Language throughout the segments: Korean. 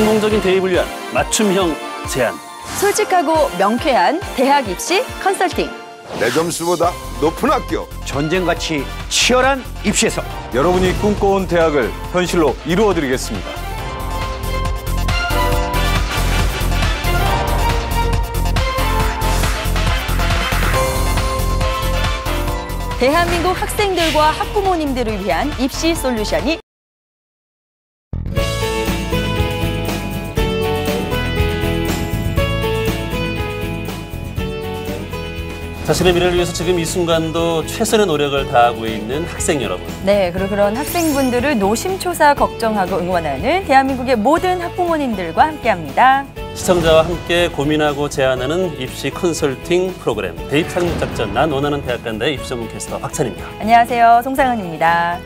성공적인 대입을 위한 맞춤형 제안. 솔직하고 명쾌한 대학 입시 컨설팅. 내 점수보다 높은 학교. 전쟁같이 치열한 입시에서 여러분이 꿈꿔온 대학을 현실로 이루어드리겠습니다. 대한민국 학생들과 학부모님들을 위한 입시 솔루션이 자신의 미래를 위해서 지금 이 순간도 최선의 노력을 다하고 있는 학생 여러분. 네, 그리고 그런 학생분들을 노심초사 걱정하고 응원하는 대한민국의 모든 학부모님들과 함께합니다. 시청자와 함께 고민하고 제안하는 입시 컨설팅 프로그램 대입 상륙작전 난 원하는 대학 간다의 입시 전문 캐스터 박찬입니다. 안녕하세요, 송상은입니다.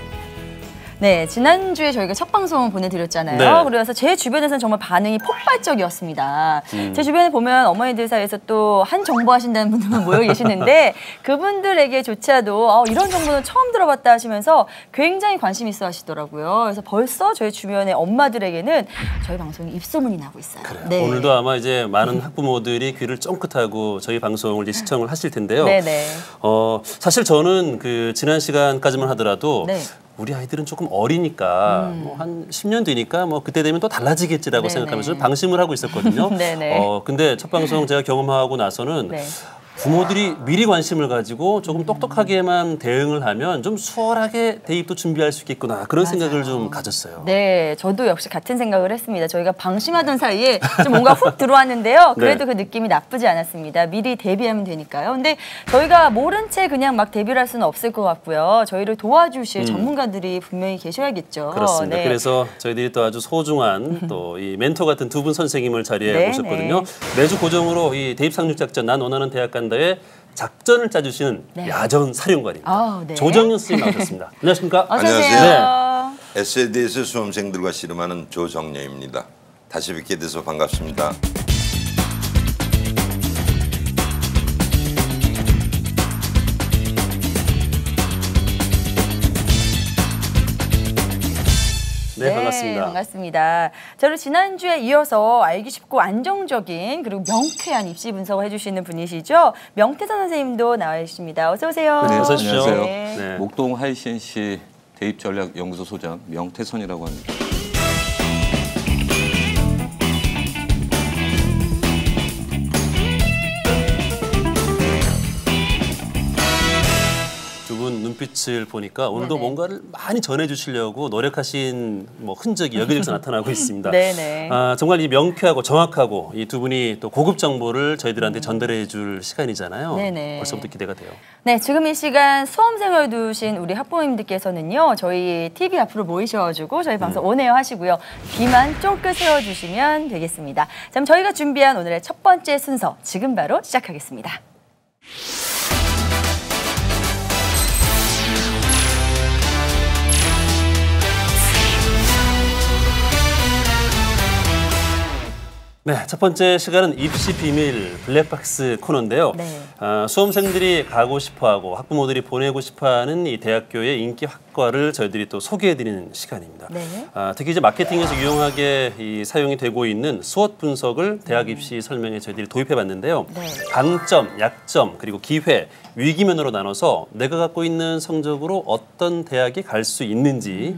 네, 지난주에 저희가 첫 방송 보내드렸잖아요. 네. 그래서 제 주변에서는 정말 반응이 폭발적이었습니다. 제 주변에 보면 어머니들 사이에서 또 한 정보 하신다는 분들만 모여 계시는데 그분들에게조차도 이런 정보는 처음 들어봤다 하시면서 굉장히 관심 있어 하시더라고요. 그래서 벌써 저희 주변의 엄마들에게는 저희 방송이 입소문이 나고 있어요. 그래요. 네. 오늘도 아마 이제 많은 학부모들이 귀를 쫑긋하고 저희 방송을 이제 시청을 하실 텐데요. 네네. 사실 저는 그 지난 시간까지만 하더라도 네. 우리 아이들은 조금 어리니까 뭐 한 10년 뒤니까 뭐 그때 되면 또 달라지겠지라고 네네. 생각하면서 방심을 하고 있었거든요. 네네. 근데 첫 방송 제가 경험하고 나서는 네. 부모들이 미리 관심을 가지고 조금 똑똑하게만 대응을 하면 좀 수월하게 대입도 준비할 수 있겠구나 그런 맞아요. 생각을 좀 가졌어요. 네, 저도 역시 같은 생각을 했습니다. 저희가 방심하던 사이에 좀 뭔가 훅 들어왔는데요. 그래도 네. 그 느낌이 나쁘지 않았습니다. 미리 대비하면 되니까요. 근데 저희가 모른 채 그냥 막 대비를 할 수는 없을 것 같고요. 저희를 도와주실 전문가들이 분명히 계셔야겠죠. 그렇습니다. 네. 그래서 저희들이 또 아주 소중한 또 이 멘토 같은 두 분 선생님을 자리에 네, 모셨거든요. 네. 매주 고정으로 이 대입 상륙작전 난 원하는 대학 간다의 작전을 짜주시는 네. 야전 사령관입니다. 네. 조정현 선생님 나오셨습니다. 안녕하십니까? 어서 오세요. 안녕하세요. SED에서 수험생들과 씨름하는 조정녀입니다. 다시 뵙게 돼서 반갑습니다. 네, 반갑습니다. 반갑습니다. 저를 지난주에 이어서 알기 쉽고 안정적인 그리고 명쾌한 입시 분석을 해주시는 분이시죠. 명태선 선생님도 나와 계십니다. 어서 오세요. 네, 어서 오십시오. 안녕하세요. 네. 목동 하이센시 대입전략연구소 소장 명태선이라고 합니다. 두 분 눈빛을 보니까 오늘도 네네. 뭔가를 많이 전해주시려고 노력하신 뭐 흔적이 여기저기서 나타나고 있습니다. 네네. 정말 이 명쾌하고 정확하고 이 두 분이 또 고급 정보를 저희들한테 전달해줄 시간이잖아요. 네네. 벌써부터 기대가 돼요. 네, 지금 이 시간 수험생활 두신 우리 학부모님들께서는요. 저희 TV 앞으로 모이셔가지고 저희 방송 온에어 하시고요. 귀만 쫑긋 세워주시면 되겠습니다. 자, 그럼 저희가 준비한 오늘의 첫 번째 순서 지금 바로 시작하겠습니다. 네, 첫 번째 시간은 입시 비밀 블랙박스 코너인데요. 네. 수험생들이 가고 싶어하고 학부모들이 보내고 싶어하는 이 대학교의 인기 학과를 저희들이 또 소개해드리는 시간입니다. 네. 특히 이제 마케팅에서 유용하게 이 사용이 되고 있는 스워트 분석을 대학 입시 설명에 저희들이 도입해봤는데요. 네. 강점, 약점, 그리고 기회, 위기면으로 나눠서 내가 갖고 있는 성적으로 어떤 대학에 갈 수 있는지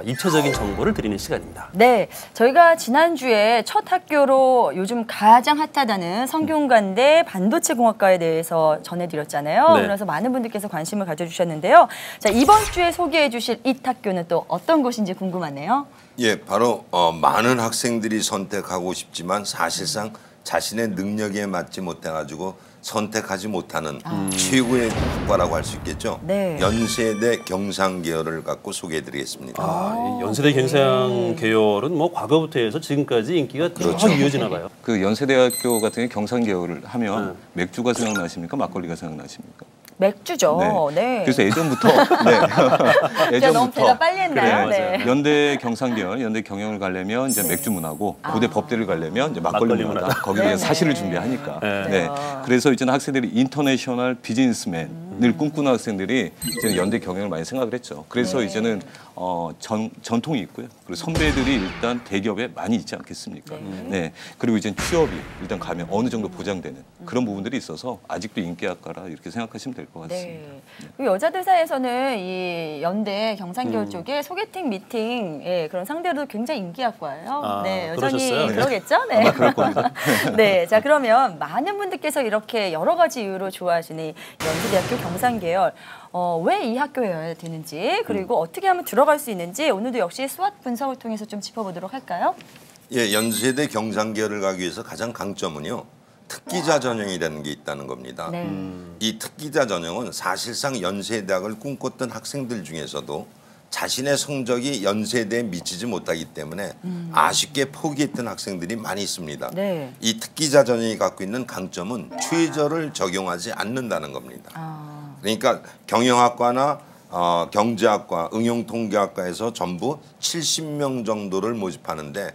입체적인 정보를 드리는 시간입니다. 네, 저희가 지난주에 첫 학교로 요즘 가장 핫하다는 성균관대 반도체공학과에 대해서 전해드렸잖아요. 네. 그래서 많은 분들께서 관심을 가져주셨는데요. 자, 이번 주에 소개해 주실 이 학교는 또 어떤 곳인지 궁금하네요. 예, 바로 많은 학생들이 선택하고 싶지만 사실상 자신의 능력에 맞지 못해가지고 선택하지 못하는 최고의 학과라고 할 수 있겠죠. 네. 연세대 경상계열을 갖고 소개해드리겠습니다. 이 연세대 경상 계열은 뭐 과거부터 해서 지금까지 인기가 쭉 이어지나 봐요. 그 연세대학교 같은 경우 경상계열을 하면 맥주가 생각나십니까? 막걸리가 생각나십니까? 맥주죠. 네. 그래서 예전부터 네. 제가 너무 대답 빨리 했나요? 그래, 네. 연대 경상계열, 연대 경영을 가려면 이제 맥주 문화고 고대 법대를 가려면 이제 막걸리 막걸리 문화다. 문화다. 거기에 네네. 사실을 준비하니까. 네. 네. 그래서 이제는 학생들이 인터내셔널 비즈니스맨 꿈꾸는 학생들이 이제는 연대 경영을 많이 생각을 했죠. 그래서 네. 이제는 전통이 있고요. 그리고 선배들이 일단 대기업에 많이 있지 않겠습니까? 네. 그리고 이제 취업이 일단 가면 어느 정도 보장되는 그런 부분들이 있어서 아직도 인기학과라 이렇게 생각하시면 될 것 같습니다. 네. 그리고 여자들 사이에서는 이 연대 경상계열 쪽에 소개팅 미팅 그런 상대로 굉장히 인기학과예요. 아, 네, 여전히 그러셨어요? 그러겠죠? 네. 아마 그럴 겁니다. 네, 자 그러면 많은 분들께서 이렇게 여러 가지 이유로 좋아하시는 연세대학교 경상계열 왜 이 학교여야 되는지 그리고 어떻게 하면 들어갈 수 있는지 오늘도 역시 수학 분석을 통해서 좀 짚어보도록 할까요? 예, 연세대 경상계열을 가기 위해서 가장 강점은요. 특기자 전형이라는 게 있다는 겁니다. 네. 이 특기자 전형은 사실상 연세대학을 꿈꿨던 학생들 중에서도 자신의 성적이 연세대에 미치지 못하기 때문에 아쉽게 포기했던 학생들이 많이 있습니다. 네. 이 특기자 전형이 갖고 있는 강점은 최저를 적용하지 않는다는 겁니다. 그러니까 경영학과나 경제학과, 응용통계학과에서 전부 70명 정도를 모집하는데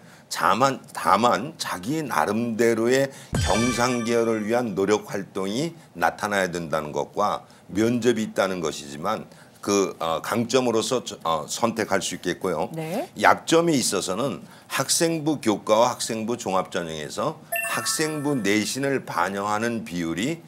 다만 자기 나름대로의 경상계열을 위한 노력 활동이 나타나야 된다는 것과 면접이 있다는 것이지만 그 강점으로서 선택할 수 있겠고요. 네. 약점에 있어서는 학생부 교과와 학생부 종합전형에서 학생부 내신을 반영하는 비율이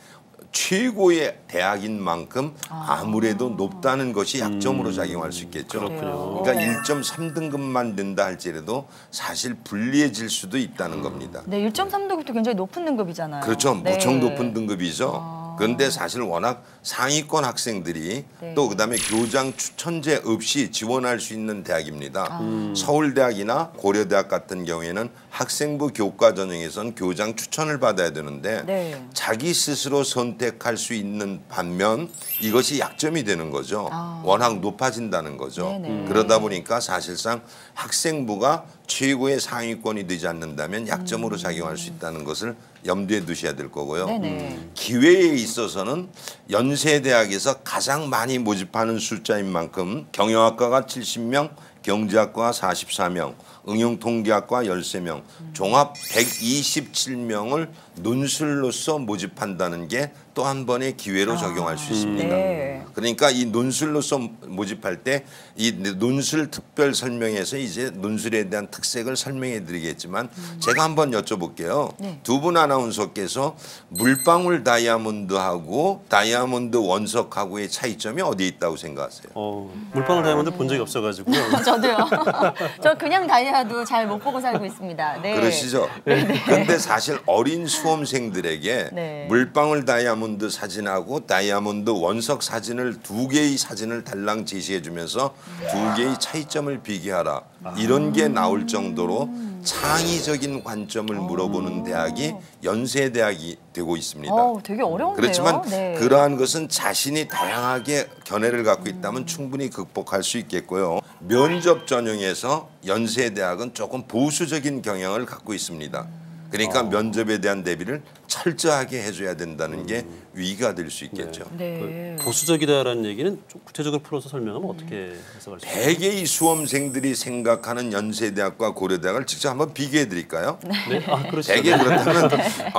최고의 대학인 만큼 아무래도 높다는 것이 약점으로 작용할 수 있겠죠. 그렇군요. 그러니까 1.3등급만 된다 할지라도 사실 불리해질 수도 있다는 겁니다. 네, 1.3등급도 굉장히 높은 등급이잖아요. 그렇죠. 네. 무척 높은 등급이죠. 그런데 사실 워낙 상위권 학생들이 네. 또 그다음에 교장 추천제 없이 지원할 수 있는 대학입니다. 서울대학이나 고려대학 같은 경우에는 학생부 교과 전형에선 교장 추천을 받아야 되는데 네. 자기 스스로 선택할 수 있는 반면 이것이 약점이 되는 거죠. 워낙 높아진다는 거죠. 네네. 그러다 보니까 사실상 학생부가 최고의 상위권이 되지 않는다면 약점으로 작용할 수 있다는 것을 염두에 두셔야 될 거고요. 네네. 기회에 있어서는 연세대학에서 가장 많이 모집하는 숫자인 만큼 경영학과가 70명, 경제학과가 44명, 응용통계학과 13명, 종합 127명을 논술로서 모집한다는 게 또 한 번의 기회로 적용할 수 있습니다. 네. 그러니까 이 논술로서 모집할 때 이 논술 특별 설명에서 이제 논술에 대한 특색을 설명해 드리겠지만 제가 한번 여쭤볼게요. 네. 두 분 아나운서께서 물방울 다이아몬드하고 다이아몬드 원석하고의 차이점이 어디에 있다고 생각하세요? 물방울 다이아몬드 본 적이 없어가지고요. 저도요. 저 그냥 다이아도 잘 못 보고 살고 있습니다. 네. 그러시죠? 그런데 사실 어린 수험생들에게 네. 물방울 다이아몬드 사진하고 다이아몬드 원석 사진을 두 개의 사진을 달랑 제시해 주면서 두 개의 차이점을 비교하라. 이런 게 나올 정도로 창의적인 관점을 물어보는 대학이 연세대학이 되고 있습니다. 되게 어려운데요. 그렇지만 네. 그러한 것은 자신이 다양하게 견해를 갖고 있다면 충분히 극복할 수 있겠고요. 면접 전형에서 연세대학은 조금 보수적인 경향을 갖고 있습니다. 그러니까 면접에 대한 대비를 철저하게 해줘야 된다는 게 위기가 될 수 있겠죠. 네. 보수적이다라는 얘기는 좀 구체적으로 풀어서 설명하면 어떻게 해석할 수 있을까요? 100개의 수험생들이 생각하는 연세대학과 고려대학을 직접 한번 비교해 드릴까요? 네? 아, 그렇죠. 대개 그렇다면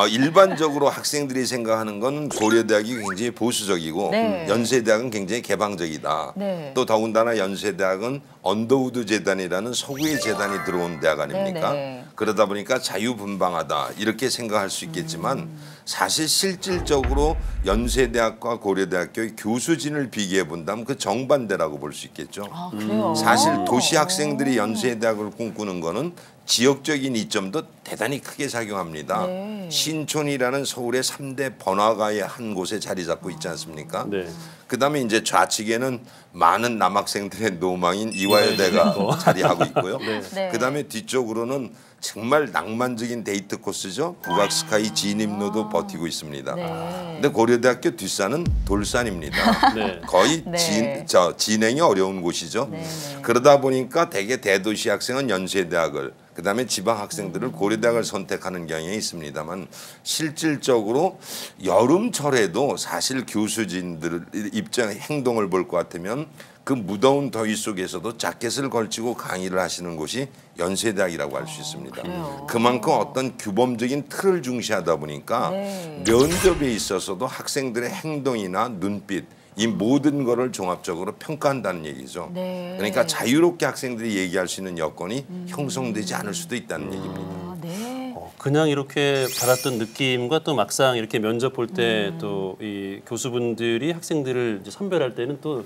일반적으로 학생들이 생각하는 건 고려대학이 굉장히 보수적이고 네. 연세대학은 굉장히 개방적이다. 네. 또 더군다나 연세대학은 언더우드 재단이라는 서구의 재단이 들어온 대학 아닙니까? 네네. 그러다 보니까 자유분방하다 이렇게 생각할 수 있겠지만 사실 실질적으로 연세대학과 고려대학교의 교수진을 비교해 본다면 그 정반대라고 볼 수 있겠죠. 그래요? 사실 도시 학생들이 연세대학을 꿈꾸는 거는 지역적인 이점도 대단히 크게 작용합니다. 네. 신촌이라는 서울의 3대 번화가의 한 곳에 자리 잡고 있지 않습니까? 네. 그다음에 이제 좌측에는 많은 남학생들의 노망인 이화여대가 자리하고 있고요. 네. 그다음에 뒤쪽으로는 정말 낭만적인 데이트 코스죠. 북악스카이 진입로도 버티고 있습니다. 네. 근데 고려대학교 뒷산은 돌산입니다. 네. 거의 네. 진행이 어려운 곳이죠. 네, 네. 그러다 보니까 대개 대도시 학생은 연세대학을 그다음에 지방 학생들을 고려대학을 선택하는 경향이 있습니다만 실질적으로 여름철에도 사실 교수진들 입장 행동을 볼 것 같으면 그 무더운 더위 속에서도 자켓을 걸치고 강의를 하시는 곳이 연세대학이라고 할 수 있습니다. 그래요? 그만큼 어떤 규범적인 틀을 중시하다 보니까 네. 면접에 있어서도 학생들의 행동이나 눈빛 이 모든 거를 종합적으로 평가한다는 얘기죠. 네. 그러니까 자유롭게 학생들이 얘기할 수 있는 여건이 형성되지 않을 수도 있다는 얘기입니다. 아, 네. 그냥 이렇게 받았던 느낌과 또 막상 이렇게 면접 볼 때 또 이 교수분들이 학생들을 이제 선별할 때는 또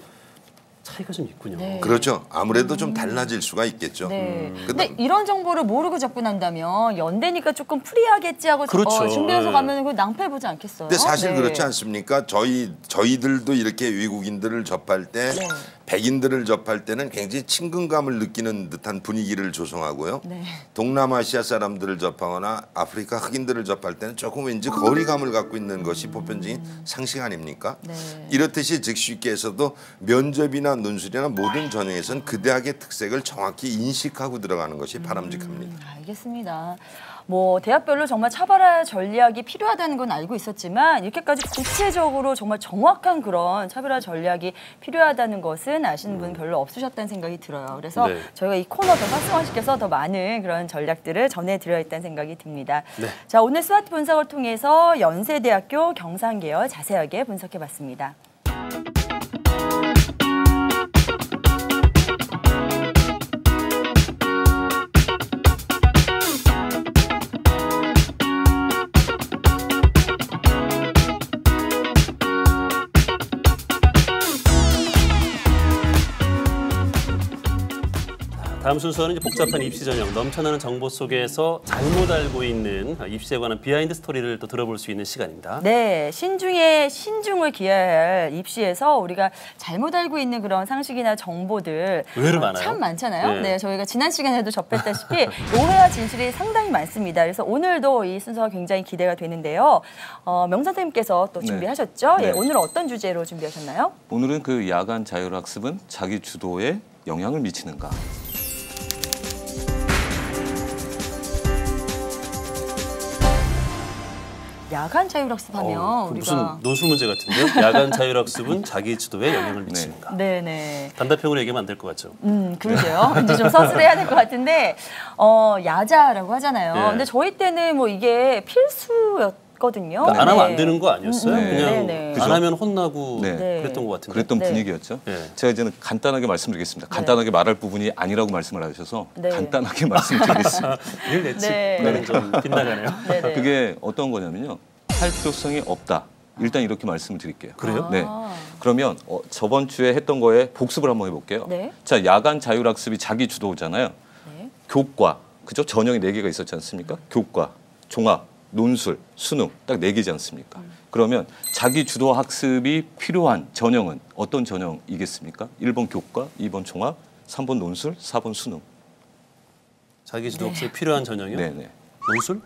차이가 좀 있군요. 네. 그렇죠. 아무래도 좀 달라질 수가 있겠죠. 네. 그다음- 근데 이런 정보를 모르고 접근한다면 연대니까 조금 프리하겠지 하고 그렇죠. 준비해서 네. 가면 그 낭패 보지 않겠어요? 근데 사실 네. 그렇지 않습니까? 저희들도 이렇게 외국인들을 접할 때 네. 백인들을 접할 때는 굉장히 친근감을 느끼는 듯한 분위기를 조성하고요. 네. 동남아시아 사람들을 접하거나 아프리카 흑인들을 접할 때는 조금 왠지 거리감을 갖고 있는 것이 보편적인 상식 아닙니까? 네. 이렇듯이 즉시께서도 면접이나 논술이나 모든 전형에선 그 대학의 특색을 정확히 인식하고 들어가는 것이 바람직합니다. 알겠습니다. 뭐 대학별로 정말 차별화 전략이 필요하다는 건 알고 있었지만 이렇게까지 구체적으로 정말 정확한 그런 차별화 전략이 필요하다는 것은 아시는 분 별로 없으셨다는 생각이 들어요. 그래서 네. 저희가 이 코너 더 활성화시켜서 더 많은 그런 전략들을 전해드려야겠다는 생각이 듭니다. 네. 자, 오늘 스마트 분석을 통해서 연세대학교 경상계열 자세하게 분석해봤습니다. 다음 순서는 이제 복잡한 입시 전형, 넘쳐나는 정보 속에서 잘못 알고 있는 입시에 관한 비하인드 스토리를 또 들어볼 수 있는 시간입니다. 네, 신중에 신중을 기해야 할 입시에서 우리가 잘못 알고 있는 그런 상식이나 정보들 의외로 많아요. 참 많잖아요. 네. 네, 저희가 지난 시간에도 접했다시피 오해와 진실이 상당히 많습니다. 그래서 오늘도 이 순서가 굉장히 기대가 되는데요. 명 선생님께서 또 네. 준비하셨죠? 네. 예, 오늘 어떤 주제로 준비하셨나요? 오늘은 그 야간 자율학습은 자기 주도에 영향을 미치는가? 야간 자율학습하면 무슨 우리가 논술 문제 같은데요? 야간 자율학습은 자기 주도에 영향을 미치는가? 네네. 단답형으로 얘기하면 안 될 것 같죠? 그러게요. 이제 좀 서술해야 될 것 같은데, 야자라고 하잖아요. 네. 근데 저희 때는 뭐 이게 필수였거든요. 그러니까 안 하면 네. 안 되는 거 아니었어요? 네. 그냥 네, 네. 안 그죠? 하면 혼나고 네. 그랬던 것 같은데. 그랬던 네. 분위기였죠. 네. 제가 이제는 간단하게 말씀드리겠습니다. 간단하게 말할 부분이 아니라고 말씀을 하셔서 네. 간단하게 말씀드리겠습니다. 늘 예측 네. 나는 좀 빗나가네요. 네네. 그게 어떤 거냐면요. 할 필요성이 없다. 일단 이렇게 말씀을 드릴게요. 그래요? 네. 그러면 저번 주에 했던 거에 복습을 한번 해볼게요. 네. 자, 야간 자율학습이 자기 주도잖아요. 네. 교과, 그죠? 전형이 4개가 있었지 않습니까? 교과, 종합, 논술, 수능 딱 4개지 않습니까? 그러면 자기 주도 학습이 필요한 전형은 어떤 전형이겠습니까? 1번 교과, 2번 종합, 3번 논술, 4번 수능. 자기 주도 학습에 필요한 전형이요? 네네. 논술?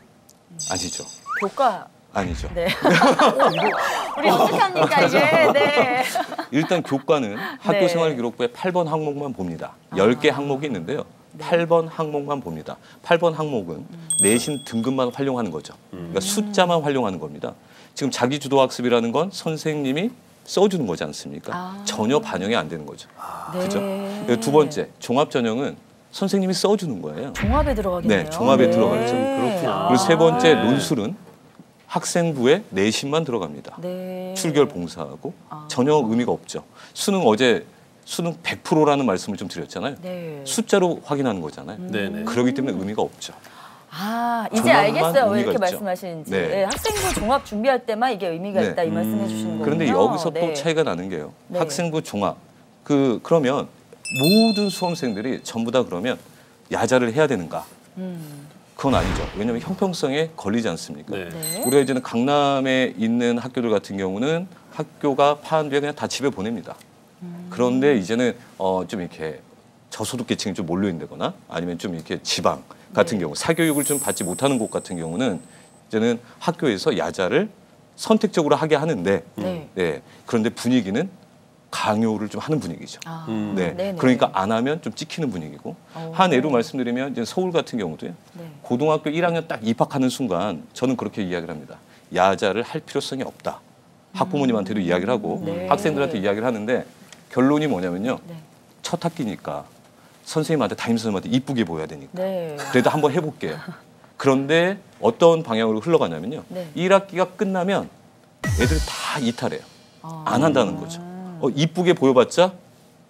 아니죠. 교과. 아니죠. 네. 우리 어떻게 합니까, 이게? 네. 일단 교과는 네. 학교생활기록부에 8번 항목만 봅니다. 10개 항목이 있는데요. 8번 항목만 봅니다. 8번 항목은 내신 등급만 활용하는 거죠. 그러니까 숫자만 활용하는 겁니다. 지금 자기주도학습이라는 건 선생님이 써주는 거지 않습니까? 전혀 반영이 안 되는 거죠. 네. 그죠? 그리고 두 번째, 종합전형은 선생님이 써주는 거예요. 종합에 들어가겠네요. 네, 종합에 들어가죠. 그렇구나. 그리고 세 번째 네. 논술은 학생부의 내신만 들어갑니다. 네. 출결 봉사하고 전혀 의미가 없죠. 어제 수능 100%라는 말씀을 좀 드렸잖아요. 네. 숫자로 확인하는 거잖아요. 네네. 그렇기 때문에 의미가 없죠. 이제 종합만 알겠어요. 왜 의미가 이렇게 있죠. 말씀하시는지. 네. 네, 학생부 종합 준비할 때만 이게 의미가 네. 있다 이 말씀해 주시는 거군요. 그런데 여기서 또 네. 차이가 나는 게요. 네. 학생부 종합. 그러면 모든 수험생들이 전부 다 그러면 야자를 해야 되는가? 그건 아니죠. 왜냐하면 형평성에 걸리지 않습니까? 네. 네. 우리가 이제는 강남에 있는 학교들 같은 경우는 학교가 파한 뒤에 그냥 다 집에 보냅니다. 그런데 이제는 좀 이렇게 저소득계층이 좀 몰려 있다거나 아니면 좀 이렇게 지방 같은 경우 사교육을 좀 받지 못하는 곳 같은 경우는 이제는 학교에서 야자를 선택적으로 하게 하는데 네. 네. 그런데 분위기는 강요를 좀 하는 분위기죠. 네. 네네. 그러니까 안 하면 좀 찍히는 분위기고 한 예로 말씀드리면 이제 서울 같은 경우도요. 네. 고등학교 1학년 딱 입학하는 순간 저는 그렇게 이야기를 합니다. 야자를 할 필요성이 없다. 학부모님한테도 이야기를 하고 네. 학생들한테 이야기를 하는데 결론이 뭐냐면요. 네. 첫 학기니까 선생님한테 담임선생님한테 이쁘게 보여야 되니까 네. 그래도 한번 해볼게요. 그런데 어떤 방향으로 흘러가냐면요. 네. 1학기가 끝나면 애들 다 이탈해요. 안 한다는 거죠. 이쁘게 보여봤자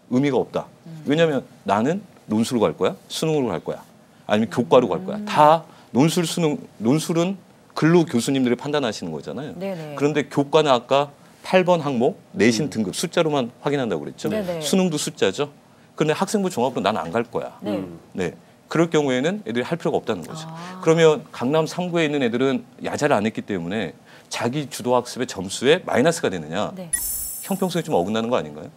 의미가 없다. 왜냐하면 나는 논술로 갈 거야, 수능으로 갈 거야, 아니면 교과로 갈 거야. 다 논술, 수능, 논술은 글로 교수님들이 판단하시는 거잖아요. 네네. 그런데 교과는 아까 8번 항목 내신 등급 숫자로만 확인한다고 그랬죠. 네네. 수능도 숫자죠. 그런데 학생부 종합으로 난 안 갈 거야. 네. 그럴 경우에는 애들이 할 필요가 없다는 거죠. 그러면 강남 3구에 있는 애들은 야자를 안 했기 때문에 자기 주도 학습의 점수에 마이너스가 되느냐? 네. 형평성이 좀 어긋나는 거 아닌가요?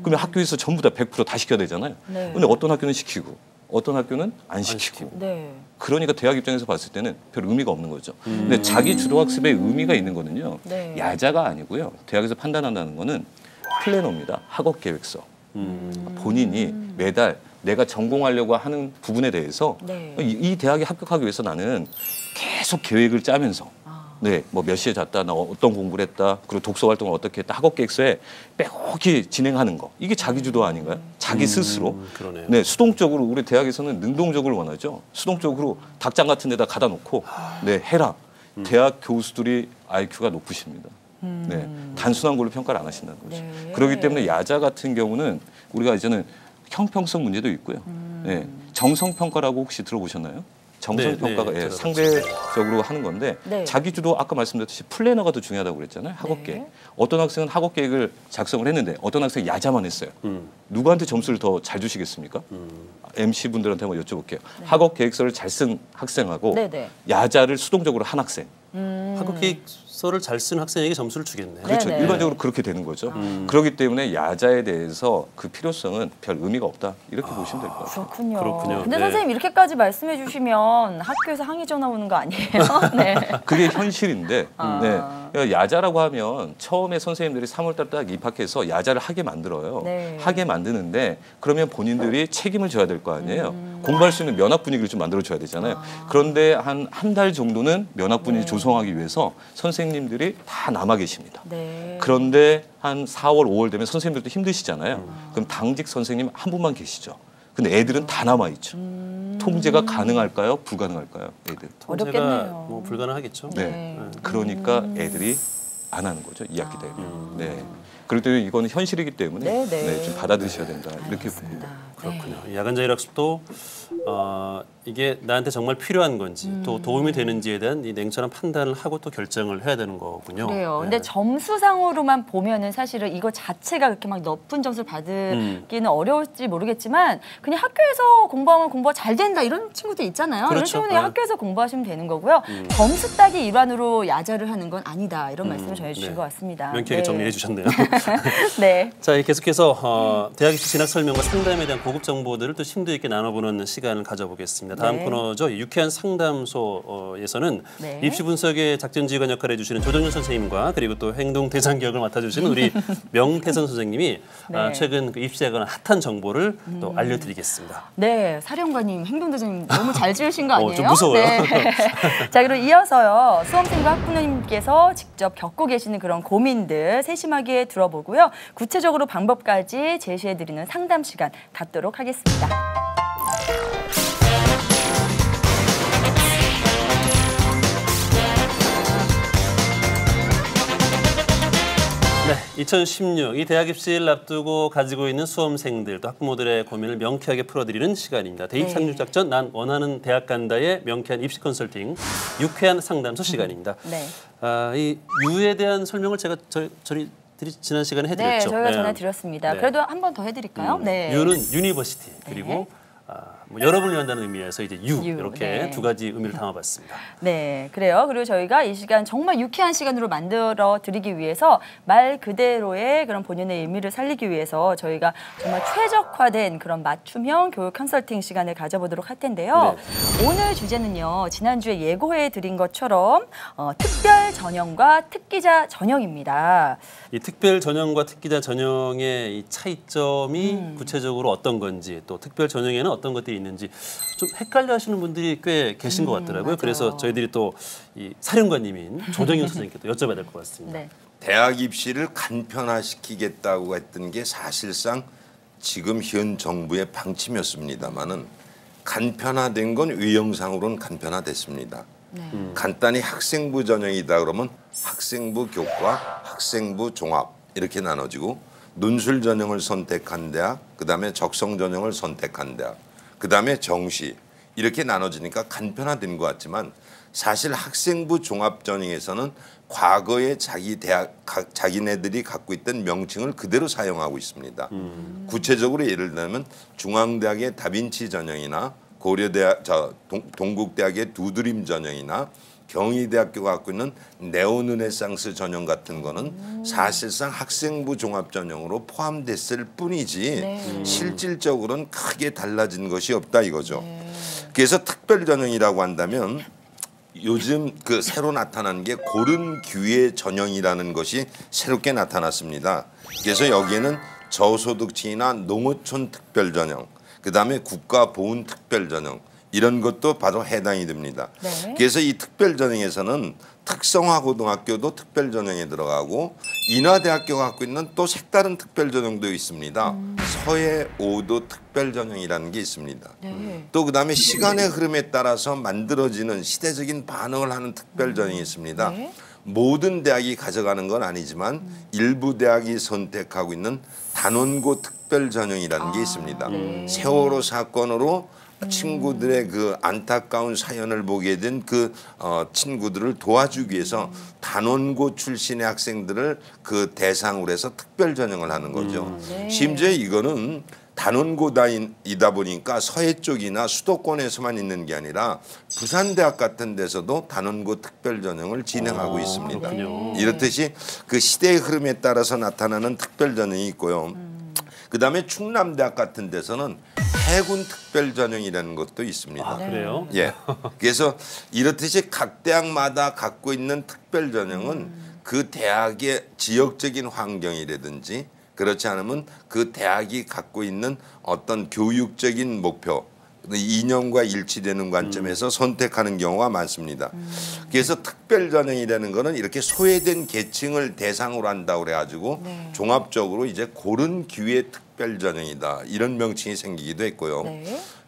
그러면 학교에서 전부 다 100% 다 시켜야 되잖아요. 네. 근데 어떤 학교는 시키고 어떤 학교는 안 시키고. 네. 그러니까 대학 입장에서 봤을 때는 별 의미가 없는 거죠. 근데 자기 주도 학습의 의미가 있는 거는요. 네. 야자가 아니고요. 대학에서 판단한다는 거는 플래너입니다. 학업 계획서. 본인이 매달 내가 전공하려고 하는 부분에 대해서 네. 이 대학에 합격하기 위해서 나는 계속 계획을 짜면서 네, 뭐 몇 시에 잤다, 나 어떤 공부를 했다, 그리고 독서 활동을 어떻게 했다, 학업 계획서에 빼곡히 진행하는 거. 이게 자기 주도 아닌가요? 자기 스스로. 그러네요. 네, 수동적으로 우리 대학에서는 능동적으로 원하죠. 수동적으로 닭장 같은 데다 가다 놓고 네, 해라. 대학 교수들이 IQ가 높으십니다. 네, 단순한 걸로 평가를 안 하신다는 거죠. 네. 그렇기 때문에 야자 같은 경우는 우리가 이제는 형평성 문제도 있고요. 네, 정성 평가라고 혹시 들어보셨나요? 정성 평가가 네, 상대적으로 하는 건데 네. 자기 주도 아까 말씀드렸듯이 플래너가 더 중요하다고 그랬잖아요. 학업 계획. 어떤 학생은 학업 계획을 작성을 했는데 어떤 학생이 야자만 했어요. 누구한테 점수를 더 잘 주시겠습니까? MC 분들한테 한번 여쭤볼게요. 학업 계획서를 잘 쓴 학생하고 네네. 야자를 수동적으로 한 학생. 학업 계획서를 잘 쓴 학생에게 점수를 주겠네. 그렇죠. 네네. 일반적으로 그렇게 되는 거죠. 그렇기 때문에 야자에 대해서 그 필요성은 별 의미가 없다. 이렇게 보시면 될 것 같아요. 그렇군요. 그렇군요. 근데 네. 선생님 이렇게까지 말씀해 주시면 학교에서 항의 전화 오는 거 아니에요? 네. 그게 현실인데 네. 야자라고 하면 처음에 선생님들이 3월달 딱 입학해서 야자를 하게 만들어요. 네. 하게 만드는데 그러면 본인들이 책임을 져야 될 거 아니에요. 공부할 수 있는 면학 분위기를 좀 만들어줘야 되잖아요. 그런데 한 달 정도는 면학 분위기 조성하기 위해서 선생님들이 다 남아 계십니다. 네. 그런데 한 4월, 5월 되면 선생님들도 힘드시잖아요. 그럼 당직 선생님 한 분만 계시죠. 근데 애들은 다 남아 있죠. 통제가 가능할까요? 불가능할까요? 애들. 통제가 어렵겠네요. 뭐 불가능하겠죠. 네. 그러니까 애들이 안 하는 거죠. 2학기 되면. 네. 그렇기 때문에 이거는 현실이기 때문에 네, 네. 네, 좀 받아들이셔야 된다. 이렇게 봅니다. 그렇군요. 야간 자율학습도 이게 나한테 정말 필요한 건지 또 도움이 되는지에 대한 이 냉철한 판단을 하고 또 결정을 해야 되는 거군요. 그래요. 네. 근데 점수상으로만 보면은 사실은 이거 자체가 그렇게 막 높은 점수를 받기는 어려울지 모르겠지만 그냥 학교에서 공부하면 공부가 잘 된다 이런 친구들 있잖아요. 그렇죠. 이런 친구는 네. 학교에서 공부하시면 되는 거고요. 점수 따기 일환으로 야자를 하는 건 아니다. 이런 말씀을 전해주신 네. 것 같습니다. 명쾌하게 네. 정리해 주셨네요. 네. 자, 계속해서 대학 입시 진학 설명과 상담에 대한 고급 정보들을 또 심도 있게 나눠보는 시간을 가져보겠습니다. 다음 네. 코너죠. 유쾌한 상담소에서는 네. 입시 분석의 작전지휘관 역할을 해주시는 조정윤 선생님과 그리고 또 행동 대장격을 맡아주시는 우리 명태선 선생님이 네. 최근 그 입시에 관한 핫한 정보를 또 알려드리겠습니다. 네, 사령관님, 행동대장님 너무 잘 지으신 거 아니에요? 좀 무서워요. 네. 자, 그리고 이어서요. 수험생과 학부모님께서 직접 겪고 계시는 그런 고민들 세심하게 들어보고요. 구체적으로 방법까지 제시해드리는 상담 시간 갖도록 하겠습니다. 네, 2016 이 대학 입시를 앞두고 가지고 있는 수험생들 또 학부모들의 고민을 명쾌하게 풀어드리는 시간입니다. 대입 네. 상륙 작전 난 원하는 대학 간다의 명쾌한 입시 컨설팅 유쾌한 상담소 시간입니다. 네. 이 유에 대한 설명을 제가 저희 지난 시간에 네, 해드렸죠. 저희가 전해드렸습니다. 네. 그래도 한 번 더 해드릴까요? 네. 유는 유니버시티 그리고 뭐 여러분을 위한다는 의미에서 이제 유 이렇게 네. 두 가지 의미를 담아봤습니다. 네, 그래요. 그리고 저희가 이 시간 정말 유쾌한 시간으로 만들어 드리기 위해서 말 그대로의 그런 본연의 의미를 살리기 위해서 저희가 정말 최적화된 그런 맞춤형 교육 컨설팅 시간을 가져보도록 할 텐데요. 네. 오늘 주제는요, 지난주에 예고해 드린 것처럼 특별 전형과 특기자 전형입니다. 이 특별 전형과 특기자 전형의 이 차이점이 구체적으로 어떤 건지 또 특별 전형에는 어떤 것들이 있는지 좀 헷갈려하시는 분들이 꽤 계신 것 같더라고요. 맞아요. 그래서 저희들이 또 이 사령관님인 조정윤 선생님께 또 여쭤봐야 될 것 같습니다. 네. 대학 입시를 간편화시키겠다고 했던 게 사실상 지금 현 정부의 방침이었습니다마는 간편화된 건 외형상으로는 간편화됐습니다. 간단히 학생부 전형이다 그러면 학생부 교과, 학생부 종합 이렇게 나눠지고 논술 전형을 선택한 대학, 그다음에 적성 전형을 선택한 대학, 그다음에 정시 이렇게 나눠지니까 간편화된 것 같지만 사실 학생부 종합 전형에서는 과거에 자기네들이 갖고 있던 명칭을 그대로 사용하고 있습니다. 구체적으로 예를 들면 중앙대학의 다빈치 전형이나 고려대학, 동국대학의 두드림 전형이나 경희대학교가 갖고 있는 네오르네상스 전형 같은 거는 사실상 학생부 종합 전형으로 포함됐을 뿐이지 실질적으로는 크게 달라진 것이 없다 이거죠. 그래서 특별 전형이라고 한다면 요즘 그 새로 나타난 게 고른 기회 전형이라는 것이 새롭게 나타났습니다. 그래서 여기에는 저소득층이나 농어촌 특별 전형, 그다음에 국가보훈 특별 전형 이런 것도 바로 해당이 됩니다. 네. 그래서 이 특별 전형에서는 특성화고등학교도 특별 전형에 들어가고 인하대학교가 갖고 있는 또 색다른 특별 전형도 있습니다. 서해 5도 특별 전형이라는 게 있습니다. 또 그다음에 시간의 흐름에 따라서 만들어지는 시대적인 반응을 하는 특별 전형이 있습니다. 네. 모든 대학이 가져가는 건 아니지만 일부 대학이 선택하고 있는 단원고 특별 전형이라는 게 있습니다. 세월호 사건으로 친구들의 그 안타까운 사연을 보게 된 그 친구들을 도와주기 위해서 단원고 출신의 학생들을 그 대상으로 해서 특별 전형을 하는 거죠. 심지어 이거는 단원고다이다 보니까 서해 쪽이나 수도권에서만 있는 게 아니라 부산대학 같은 데서도 단원고 특별 전형을 진행하고 있습니다. 이렇듯이 그 시대의 흐름에 따라서 나타나는 특별 전형이 있고요. 그다음에 충남대학 같은 데서는 해군 특별 전형이라는 것도 있습니다. 아, 그래요? 예. 그래서 이렇듯이 각 대학마다 갖고 있는 특별 전형은 그 대학의 지역적인 환경이라든지 그렇지 않으면 그 대학이 갖고 있는 어떤 교육적인 목표, 이념과 일치되는 관점에서 선택하는 경우가 많습니다. 그래서 특별 전형이라는 거는 이렇게 소외된 계층을 대상으로 한다고 그래가지고 종합적으로 이제 고른 기회 특별 전형이다 이런 명칭이 생기기도 했고요.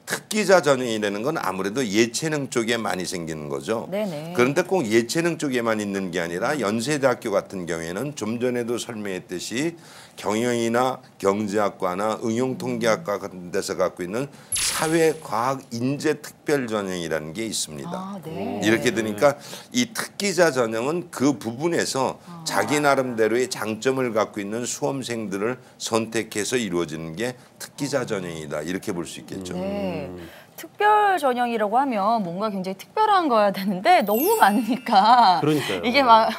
특기자 전형이라는 건 아무래도 예체능 쪽에 많이 생기는 거죠. 그런데 꼭 예체능 쪽에만 있는 게 아니라 연세대학교 같은 경우에는 좀 전에도 설명했듯이 경영이나 경제학과나 응용통계학과 같은 데서 갖고 있는 사회과학인재 특별 전형이라는 게 있습니다. 이렇게 되니까 이 특기자 전형은 그 부분에서 자기 나름대로의 장점을 갖고 있는 수험생들을 선택해서 이루어지는 게 특기자 전형이다 이렇게 볼 수 있겠죠. 특별 전형이라고 하면 뭔가 굉장히 특별한 거야 되는데 너무 많으니까 그러니까요. 이게 막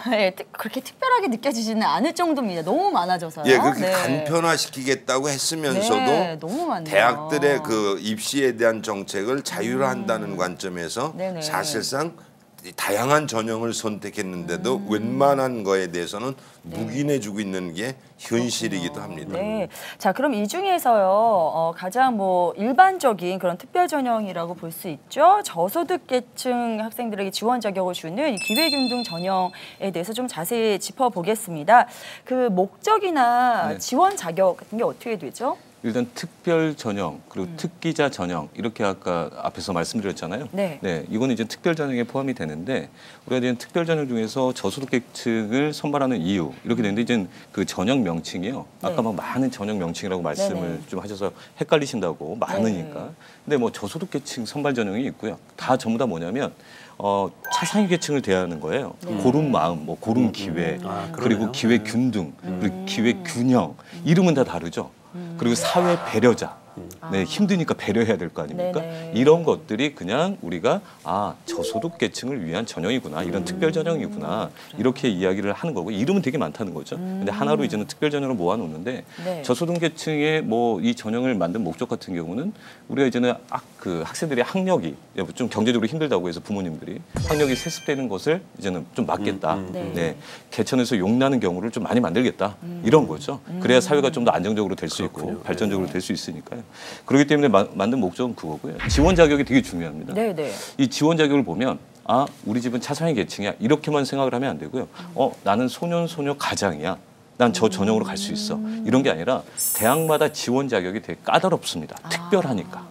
그렇게 특별하게 느껴지지는 않을 정도입니다. 너무 많아져서요. 예, 그렇게 간편화시키겠다고 했으면서도 너무 많네요. 대학들의 그 입시에 대한 정책을 자율화한다는 관점에서 사실상 다양한 전형을 선택했는데도 웬만한 거에 대해서는 묵인해주고 있는 게 현실이기도 합니다. 자, 그럼 이 중에서요 가장 뭐 일반적인 그런 특별 전형이라고 볼 수 있죠. 저소득계층 학생들에게 지원 자격을 주는 이 기회균등 전형에 대해서 좀 자세히 짚어보겠습니다. 그 목적이나 지원 자격 같은 게 어떻게 되죠? 일단 특별 전형 그리고 특기자 전형 이렇게 아까 앞에서 말씀드렸잖아요. 이거는 이제 특별 전형에 포함이 되는데 우리가 이제 특별 전형 중에서 저소득계층을 선발하는 이유 이렇게 되는데 이제 그 전형 명칭이요. 아까 막 많은 전형 명칭이라고 말씀을 좀 하셔서 헷갈리신다고 많으니까. 근데 뭐 저소득계층 선발 전형이 있고요. 다 전부 다 뭐냐면 차상위 계층을 대하는 거예요. 고른 마음, 뭐 고른 기회, 그리고 기회 균등, 그리고 기회 균형 이름은 다 다르죠. 그리고 사회 배려자, 힘드니까 배려해야 될 거 아닙니까? 이런 것들이 그냥 우리가 저소득 계층을 위한 전형이구나, 이런 특별 전형이구나 이렇게 이야기를 하는 거고 이름은 되게 많다는 거죠. 근데 하나로 이제는 특별 전형을 모아놓는데 저소득 계층의 뭐 이 전형을 만든 목적 같은 경우는 우리가 이제는 그 학생들의 학력이 좀 경제적으로 힘들다고 해서 부모님들이 학력이 세습되는 것을 이제는 좀 막겠다. 개천에서 용나는 경우를 좀 많이 만들겠다. 이런 거죠. 그래야 사회가 좀 더 안정적으로 될 수 있고 발전적으로 될 수 있으니까요. 그렇기 때문에 만든 목적은 그거고요. 지원 자격이 되게 중요합니다. 이 지원 자격을 보면 우리 집은 차상위 계층이야 이렇게만 생각을 하면 안 되고요. 나는 소년 가장이야. 난 저 전형으로 갈 수 있어. 이런 게 아니라 대학마다 지원 자격이 되게 까다롭습니다. 특별하니까.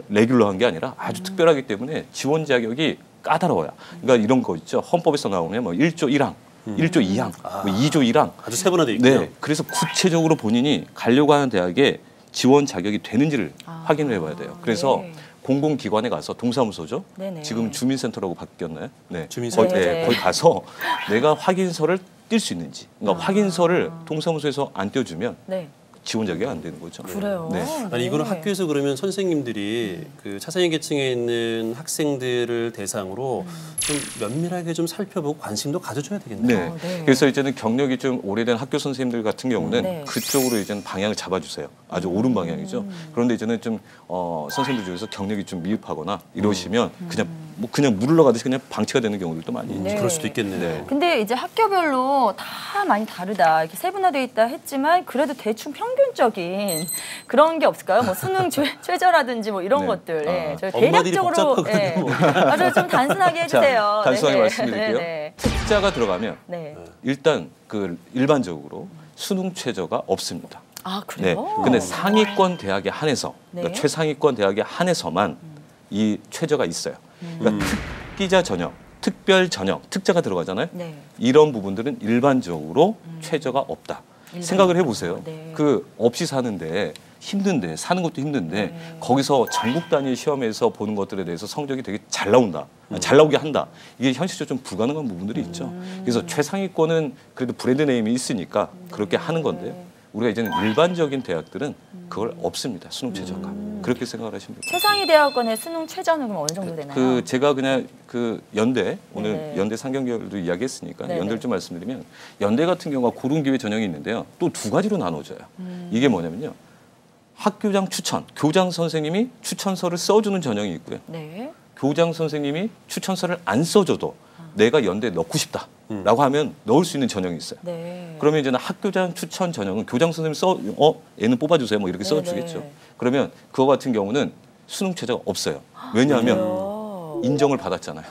레귤러한 게 아니라 아주 특별하기 때문에 지원 자격이 까다로워요. 그러니까 이런 거 있죠. 헌법에서 나오면 뭐 1조 1항. 1조 2항, 뭐 2조 1항. 아주 세분화돼 있고요. 네, 그래서 구체적으로 본인이 가려고 하는 대학에 지원 자격이 되는지를 확인을 해봐야 돼요. 그래서 네. 공공기관에 가서 동사무소죠. 네네. 지금 주민센터라고 바뀌었나요? 네. 주민센터. 거기, 네. 거기 가서 내가 확인서를 띌 수 있는지. 그러니까 확인서를 동사무소에서 안 떼어주면 네. 지원 자격이 안 되는 거죠. 그래요. 네. 아니 이거는 네. 학교에서 그러면 선생님들이 그 차상위 계층에 있는 학생들을 대상으로 좀 면밀하게 좀 살펴보고 관심도 가져줘야 되겠네요. 네. 네. 그래서 이제는 경력이 좀 오래된 학교 선생님들 같은 경우는 네. 그쪽으로 이제는 방향을 잡아주세요. 아주 옳은 방향이죠. 그런데 이제는 좀 선생님들 중에서 경력이 좀 미흡하거나 이러시면 그냥 물을 넣어가듯이 그냥 방치가 되는 경우들도 많이 있죠. 네. 그럴 수도 있겠네요. 네. 근데 이제 학교별로 다 많이 다르다. 이렇게 세분화되어 있다 했지만 그래도 대충 평균적인 그런 게 없을까요? 뭐 수능 최저라든지 뭐 이런 네. 것들. 네. 저희 엄마들이 대략적으로 복잡하거든요. 아주 좀 단순하게 해주세요. 자, 단순하게 네. 말씀드릴게요. 네. 특자가 들어가면 네. 일단 그 일반적으로 수능 최저가 없습니다. 아 네. 그래요? 근데 상위권 대학에 한해서 그러니까 네. 최상위권 대학에 한해서만 이 최저가 있어요. 그러니까 특기자 전형, 특별 전형, 특자가 들어가잖아요. 네. 이런 부분들은 일반적으로 최저가 없다. 생각을 해보세요. 네. 그 없이 사는데 힘든데 사는 것도 힘든데 네. 거기서 전국 단위 시험에서 보는 것들에 대해서 성적이 되게 잘 나온다. 잘 나오게 한다. 이게 현실적으로 좀 불가능한 부분들이 있죠. 그래서 최상위권은 그래도 브랜드 네임이 있으니까 그렇게 하는 건데요. 우리가 이제는 일반적인 대학들은 그걸 없습니다. 수능 최저가. 그렇게 생각을 하시면 됩니다. 최상위 대학원의 수능 최저는 그럼 어느 정도 되나요? 그 제가 그냥 그 연대 오늘 네. 연대 상경결도 이야기했으니까 네네. 연대를 좀 말씀드리면 연대 같은 경우가 고른기회 전형이 있는데요. 또 두 가지로 나눠져요. 이게 뭐냐면요. 학교장 추천, 교장 선생님이 추천서를 써주는 전형이 있고요. 네. 교장 선생님이 추천서를 안 써줘도 내가 연대에 넣고 싶다라고 하면 넣을 수 있는 전형이 있어요. 네. 그러면 이제는 학교장 추천 전형은 교장 선생님 얘는 뽑아주세요 뭐 이렇게 써주겠죠. 네네. 그러면 그거 같은 경우는 수능 최저가 없어요. 왜냐하면 그래요? 인정을 받았잖아요.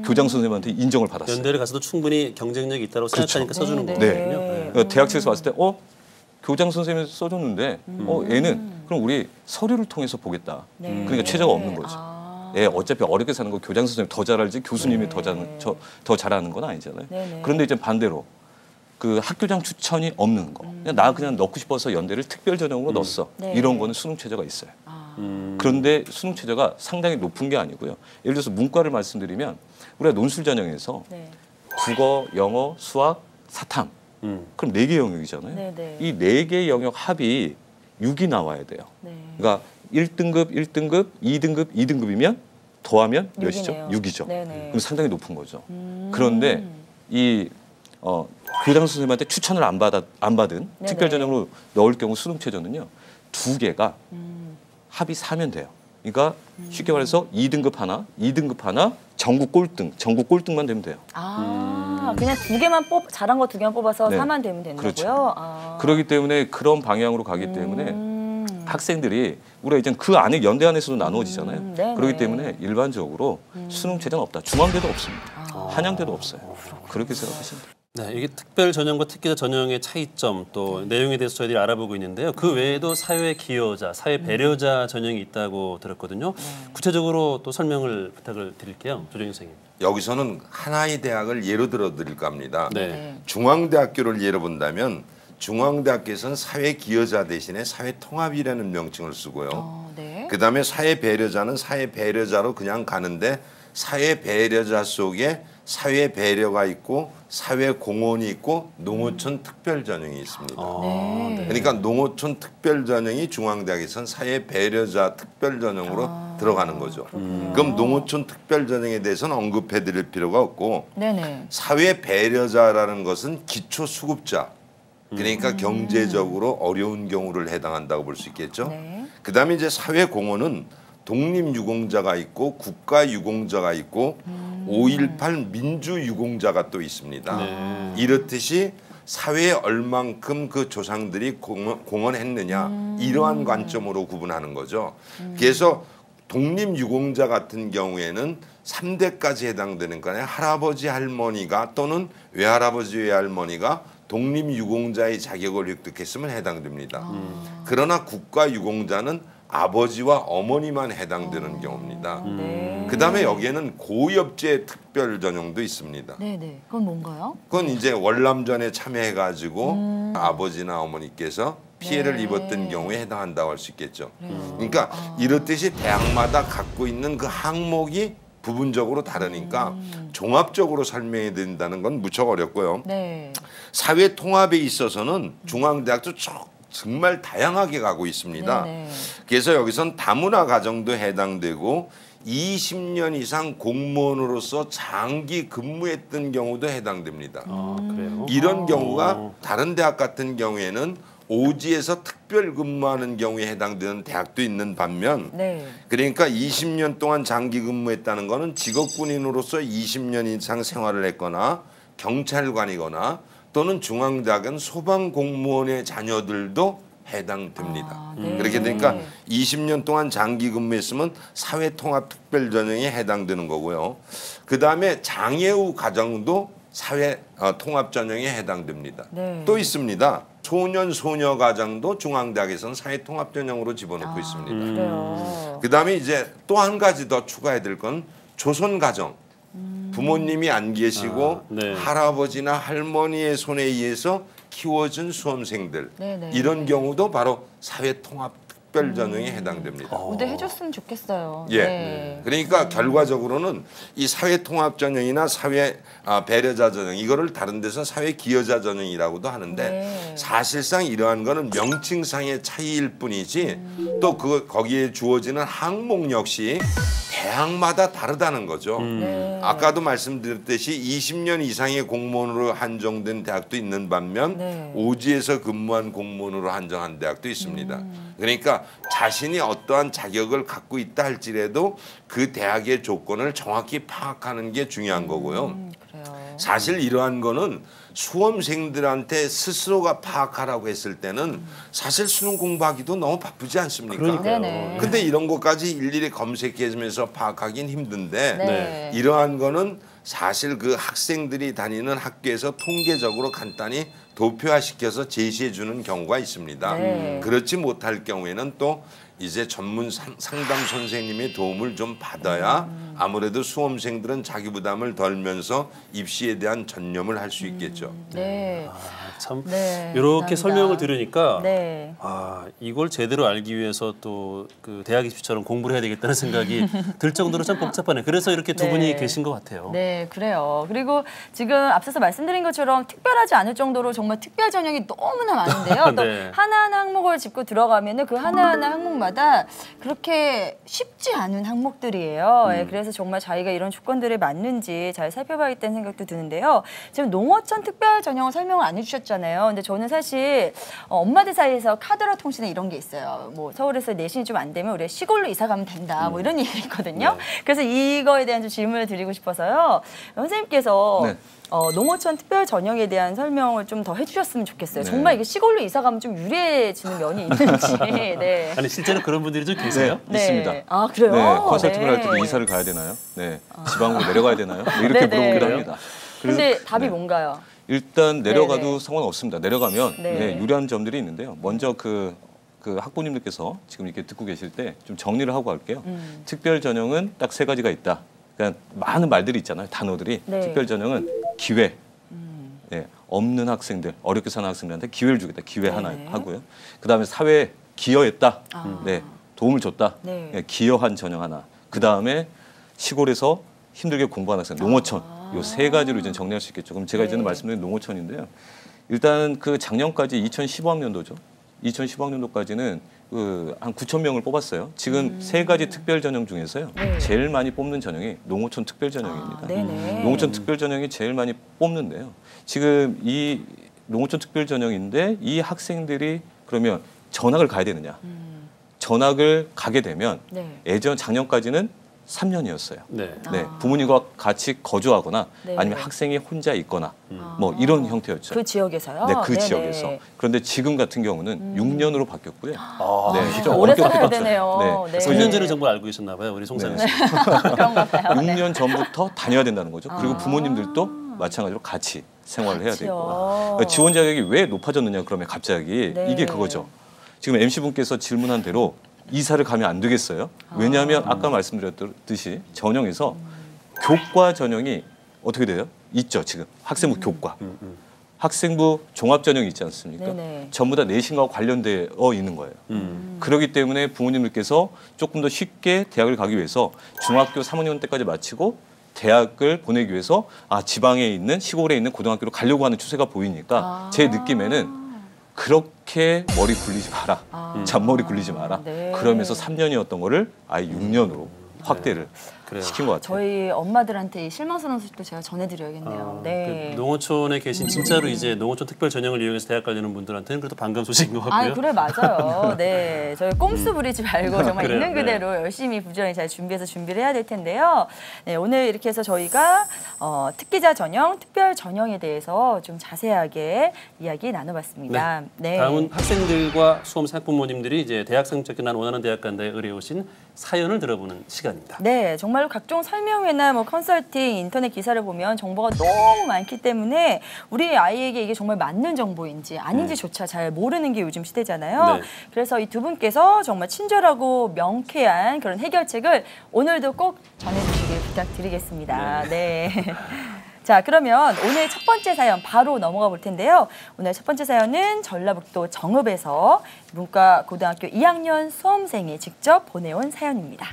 교장 선생님한테 인정을 받았어요. 연대를 가서도 충분히 경쟁력이 있다고 생각하니까 써주는 네, 거거든요. 네. 네. 그러니까 대학 측에서 봤을 때 교장 선생님이 써줬는데 얘는 그럼 우리 서류를 통해서 보겠다. 네. 그러니까 최저가 없는 거죠. 아. 예, 어차피 어렵게 사는 거 교장 선생님 더 잘 알지 교수님이 더 잘하는 건 아니잖아요. 네네. 그런데 이제 반대로 그 학교장 추천이 없는 거. 그냥 넣고 싶어서 연대를 특별 전형으로 넣었어. 네. 이런 거는 수능 최저가 있어요. 아. 그런데 수능 최저가 상당히 높은 게 아니고요. 예를 들어서 문과를 말씀드리면 우리가 논술 전형에서 네. 국어, 영어, 수학, 사탐. 그럼 4개 영역이잖아요. 네네. 이 4개 영역 합이 6이 나와야 돼요. 네. 그러니까 1등급, 1등급, 2등급, 2등급이면 더하면 몇이죠? 육이네요. 6이죠. 네네. 그럼 상당히 높은 거죠. 그런데 이 교장 선생님한테 추천을 안 받은 네네. 특별 전형으로 넣을 경우 수능 최저는요. 2개가 합이 4면 돼요. 그러니까 쉽게 말해서 2등급 하나, 2등급 하나, 전국 꼴등만 되면 돼요. 아, 그냥 두 개만 잘한 거 두 개만 뽑아서 네. 4만 되면 되는 그렇죠. 거고요. 아. 그렇기 때문에 그런 방향으로 가기 때문에 학생들이 우리가 이제 그 안에 연대 안에서도 나누어지잖아요. 네네. 그렇기 때문에 일반적으로 수능 최저는 없다. 중앙대도 없습니다. 한양대도 없어요. 그렇게 생각하시면 돼요. 네, 이게 특별 전형과 특기자 전형의 차이점 또 내용에 대해서 저희들이 알아보고 있는데요. 그 외에도 사회 기여자, 사회 배려자 전형이 있다고 들었거든요. 구체적으로 또 설명을 부탁을 드릴게요. 조정희 선생님. 여기서는 하나의 대학을 예로 들어 드릴까 합니다. 네. 중앙대학교를 예로 본다면 중앙대학교에서는 사회 기여자 대신에 사회 통합이라는 명칭을 쓰고요. 네. 그다음에 사회 배려자는 사회 배려자로 그냥 가는데 사회 배려자 속에 사회 배려가 있고 사회 공헌이 있고 농어촌 특별 전형이 있습니다. 네. 그러니까 농어촌 특별 전형이 중앙대학에서는 사회 배려자 특별 전형으로 들어가는 거죠. 그럼 농어촌 특별 전형에 대해서는 언급해 드릴 필요가 없고 네네. 사회 배려자라는 것은 기초 수급자 그러니까 경제적으로 어려운 경우를 해당한다고 볼 수 있겠죠. 네. 그다음에 이제 사회 공헌은 독립유공자가 있고 국가유공자가 있고 5.18 민주유공자가 또 있습니다. 이렇듯이 사회에 얼만큼 그 조상들이 공헌했느냐 이러한 관점으로 구분하는 거죠. 그래서 독립유공자 같은 경우에는 3대까지 해당되는 거냐 할아버지 할머니가 또는 외할아버지 외할머니가 독립유공자의 자격을 획득했으면 해당됩니다. 그러나 국가유공자는 아버지와 어머니만 해당되는 경우입니다. 네. 그다음에 여기에는 고엽제 특별 전형도 있습니다. 네네. 그건 뭔가요? 그건 이제 월남전에 참여해가지고 아버지나 어머니께서 피해를 네. 입었던 경우에 해당한다고 할 수 있겠죠. 그러니까 이렇듯이 대학마다 갖고 있는 그 항목이 부분적으로 다르니까 종합적으로 설명해야 된다는 건 무척 어렵고요. 네. 사회 통합에 있어서는 중앙대학도 정말 다양하게 가고 있습니다. 네네. 그래서 여기선 다문화 가정도 해당되고 20년 이상 공무원으로서 장기 근무했던 경우도 해당됩니다. 아, 그래요? 이런 경우가 다른 대학 같은 경우에는 오지에서 특별 근무하는 경우에 해당되는 대학도 있는 반면 네. 그러니까 20년 동안 장기 근무했다는 거는 직업군인으로서 20년 이상 생활을 했거나 경찰관이거나 또는 중앙대학은 소방공무원의 자녀들도 해당됩니다. 아, 네. 그렇게 되니까 20년 동안 장기 근무했으면 사회통합특별전형에 해당되는 거고요. 그다음에 장애우 가정도 사회통합전형에 해당됩니다. 네. 또 있습니다. 소년 소녀 가정도 중앙대학에서는 사회통합전형으로 집어넣고 있습니다. 그래요. 그다음에 이제 또 한 가지 더 추가해야 될 건 조선 가정. 부모님이 안 계시고 네. 할아버지나 할머니의 손에 의해서 키워준 수험생들 네네. 이런 경우도 바로 사회통합특별전형에 해당됩니다. 우대해줬으면 좋겠어요. 예. 네. 그러니까 결과적으로는 이 사회통합전형이나 사회 배려자 전형 이거를 다른 데서 사회기여자 전형이라고도 하는데 네. 사실상 이러한 거는 명칭상의 차이일 뿐이지 또 거기에 주어지는 항목 역시 대학마다 다르다는 거죠. 네. 아까도 말씀드렸듯이 20년 이상의 공무원으로 한정된 대학도 있는 반면 네. 오지에서 근무한 공무원으로 한정한 대학도 있습니다. 그러니까 자신이 어떠한 자격을 갖고 있다 할지라도 그 대학의 조건을 정확히 파악하는 게 중요한 거고요. 그래요. 사실 이러한 거는 수험생들한테 스스로가 파악하라고 했을 때는 사실 수능 공부하기도 너무 바쁘지 않습니까? 그러니까요. 네네. 근데 이런 것까지 일일이 검색해주면서 파악하긴 힘든데 네. 이러한 거는 사실 그 학생들이 다니는 학교에서 통계적으로 간단히 도표화시켜서 제시해 주는 경우가 있습니다. 네. 그렇지 못할 경우에는 또 이제 전문 상담 선생님의 도움을 좀 받아야 아무래도 수험생들은 자기 부담을 덜면서 입시에 대한 전념을 할 수 있겠죠. 네. 참 네, 이렇게 감사합니다. 설명을 들으니까 네. 아 이걸 제대로 알기 위해서 또 그 대학 입시처럼 공부를 해야 되겠다는 생각이 들 정도로 참 복잡하네. 그래서 이렇게 두 네. 분이 계신 것 같아요. 네, 그래요. 그리고 지금 앞서서 말씀드린 것처럼 특별하지 않을 정도로 정말 특별 전형이 너무나 많은데요. 또 네. 하나하나 항목을 짚고 들어가면은 그 하나하나 항목마다 그렇게 쉽지 않은 항목들이에요. 예, 그래서 정말 자기가 이런 조건들에 맞는지 잘 살펴봐야겠다는 생각도 드는데요. 지금 농어촌 특별 전형을 설명을 안 해주셨잖아요. 근데 저는 사실 엄마들 사이에서 카더라 통신에 이런 게 있어요. 뭐 서울에서 내신이 좀 안 되면 우리 시골로 이사 가면 된다. 뭐 이런 얘기가 있거든요. 그래서 이거에 대한 좀 질문을 드리고 싶어서요. 선생님께서 네. 농어촌 특별 전형에 대한 설명을 좀 더 해주셨으면 좋겠어요. 네. 정말 이게 시골로 이사 가면 좀 유리해지는 면이 있는지. 네. 아니 실제로 그런 분들이 좀 계세요? 네, 있습니다. 아 그래요? 네, 컨설팅을 할 때도 네. 이사를 가야 되나요? 네, 지방으로 내려가야 되나요? 뭐 이렇게 네네. 물어보기도 합니다. 근데 그래서- 답이 네. 뭔가요? 일단 내려가도 네네. 상관없습니다. 내려가면 네. 네, 유리한 점들이 있는데요. 먼저 그 학부모님들께서 지금 이렇게 듣고 계실 때 좀 정리를 하고 갈게요. 특별 전형은 딱 세 가지가 있다. 그러니까 많은 말들이 있잖아요. 단어들이. 네. 특별 전형은 기회. 네, 없는 학생들, 어렵게 사는 학생들한테 기회를 주겠다. 기회 하나 네네. 하고요. 그다음에 사회에 기여했다. 아. 네, 도움을 줬다. 네. 네, 기여한 전형 하나. 그다음에 시골에서 힘들게 공부하는 학생, 농어촌. 요 세 가지로 이제 정리할 수 있겠죠. 그럼 제가 이제는 네. 말씀드린 농어촌인데요. 일단 그 작년까지 2015학년도죠. 2015학년도까지는 그 한 9천 명을 뽑았어요. 지금 세 가지 특별 전형 중에서요. 네. 제일 많이 뽑는 전형이 농어촌 특별 전형입니다. 아, 네네. 농어촌 특별 전형이 제일 많이 뽑는데요. 지금 이 농어촌 특별 전형인데 이 학생들이 그러면 전학을 가야 되느냐? 전학을 가게 되면 네. 예전 작년까지는 3년이었어요. 네. 네, 부모님과 같이 거주하거나 네. 아니면 학생이 혼자 있거나 뭐 이런 형태였죠. 그 지역에서요? 네, 그 네네. 지역에서. 그런데 지금 같은 경우는 6년으로 바뀌었고요. 아, 네, 좀 오래 살아야 엄격히 되네요. 네. 네. 3년 전에 정말 알고 계셨나 봐요, 우리 송상희 씨. 그런가 봐요. 네. 6년 전부터 다녀야 된다는 거죠. 그리고 부모님들도 마찬가지로 같이 생활을 해야 되고. 그러니까 지원 자격이 왜 높아졌느냐 그러면 갑자기 네. 이게 그거죠. 지금 MC 분께서 질문한 대로 이사를 가면 안 되겠어요? 왜냐하면 아까 말씀드렸듯이 전형에서 교과 전형이 어떻게 돼요? 있죠, 지금. 학생부 교과. 학생부 종합전형이 있지 않습니까? 네네. 전부 다 내신과 관련되어 있는 거예요. 그렇기 때문에 부모님들께서 조금 더 쉽게 대학을 가기 위해서 중학교 3학년 때까지 마치고 대학을 보내기 위해서 지방에 있는 시골에 있는 고등학교로 가려고 하는 추세가 보이니까 제 느낌에는 그렇게 머리 굴리지 마라. 잔머리 굴리지 마라. 네. 그러면서 3년이었던 거를 아예 6년으로 확대를 시킨 것 같아요. 저희 엄마들한테 이 실망스러운 소식도 제가 전해드려야겠네요. 네. 그 농어촌에 계신 진짜로 이제 농어촌 특별 전형을 이용해서 대학 가려는 분들한테는 그래도 반가운 소식인 것 같고요. 그래 맞아요. 네, 저희 꼼수 부리지 말고 정말 그래요, 있는 그대로 열심히 부지런히 잘 준비를 해야 될 텐데요. 네, 오늘 이렇게 해서 저희가 특기자 전형, 특별 전형에 대해서 좀 자세하게 이야기 나눠봤습니다. 네. 다음은 학생들과 수험생 학부모님들이 이제 대학 성적이 난 원하는 대학 간다에 의뢰오신 사연을 들어보는 시간입니다. 네, 정말로 각종 설명회나 컨설팅, 인터넷 기사를 보면 정보가 너무 많기 때문에 우리 아이에게 이게 정말 맞는 정보인지 아닌지조차 잘 모르는 게 요즘 시대잖아요. 네. 그래서 이 두 분께서 정말 친절하고 명쾌한 그런 해결책을 오늘도 꼭 전해주시길 부탁드리겠습니다. 네. 자, 그러면 오늘 첫 번째 사연 바로 넘어가 볼 텐데요. 오늘 첫 번째 사연은 전라북도 정읍에서 문과 고등학교 2학년 수험생이 직접 보내온 사연입니다.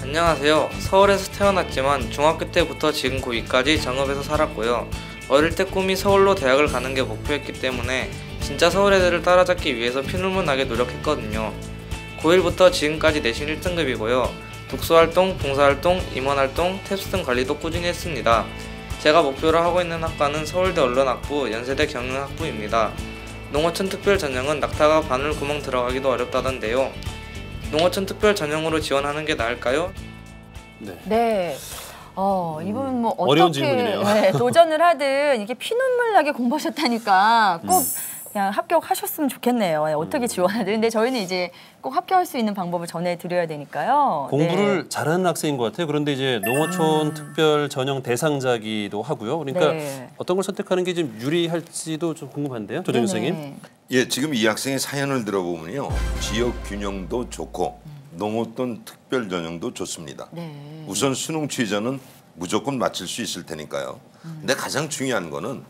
안녕하세요. 서울에서 태어났지만 중학교 때부터 지금 고2까지 정읍에서 살았고요. 어릴 때 꿈이 서울로 대학을 가는 게 목표였기 때문에 진짜 서울 애들을 따라잡기 위해서 피눈물나게 노력했거든요. 고1부터 지금까지 내신 1등급이고요. 독서활동, 봉사활동, 임원활동, 탭스 등 관리도 꾸준히 했습니다. 제가 목표로 하고 있는 학과는 서울대 언론학부, 연세대 경영학부입니다. 농어촌 특별 전형은 낙타가 바늘구멍 들어가기도 어렵다던데요. 농어촌 특별 전형으로 지원하는 게 나을까요? 네. 이분 뭐 어려운 어떻게 질문이네요. 도전을 하든 이게 피눈물 나게 공부하셨다니까 꼭 그냥 합격하셨으면 좋겠네요. 어떻게 지원하든. 근데 저희는 이제 꼭 합격할 수 있는 방법을 전해드려야 되니까요. 공부를 네. 잘하는 학생인 것 같아요. 그런데 이제 농어촌 특별 전형 대상자기도 하고요. 그러니까 네. 어떤 걸 선택하는 게 좀 유리할지도 좀 궁금한데요. 조정현 선생님. 예, 지금 이 학생의 사연을 들어보면요, 지역 균형도 좋고 농어촌 특별 전형도 좋습니다. 네. 우선 수능 취재는 무조건 마칠 수 있을 테니까요. 근데 가장 중요한 거는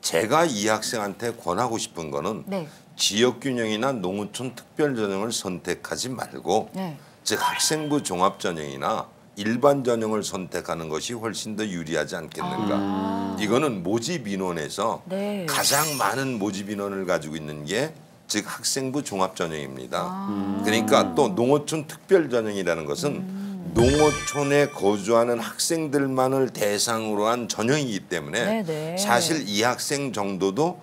제가 이 학생한테 권하고 싶은 거는 네. 지역 균형이나 농어촌 특별 전형을 선택하지 말고 네. 즉 학생부 종합 전형이나 일반 전형을 선택하는 것이 훨씬 더 유리하지 않겠는가. 이거는 모집 인원에서 네. 가장 많은 모집 인원을 가지고 있는 게 즉 학생부 종합 전형입니다. 그러니까 또 농어촌 특별 전형이라는 것은 농어촌에 거주하는 학생들만을 대상으로 한 전형이기 때문에 네네. 사실 이 학생 정도도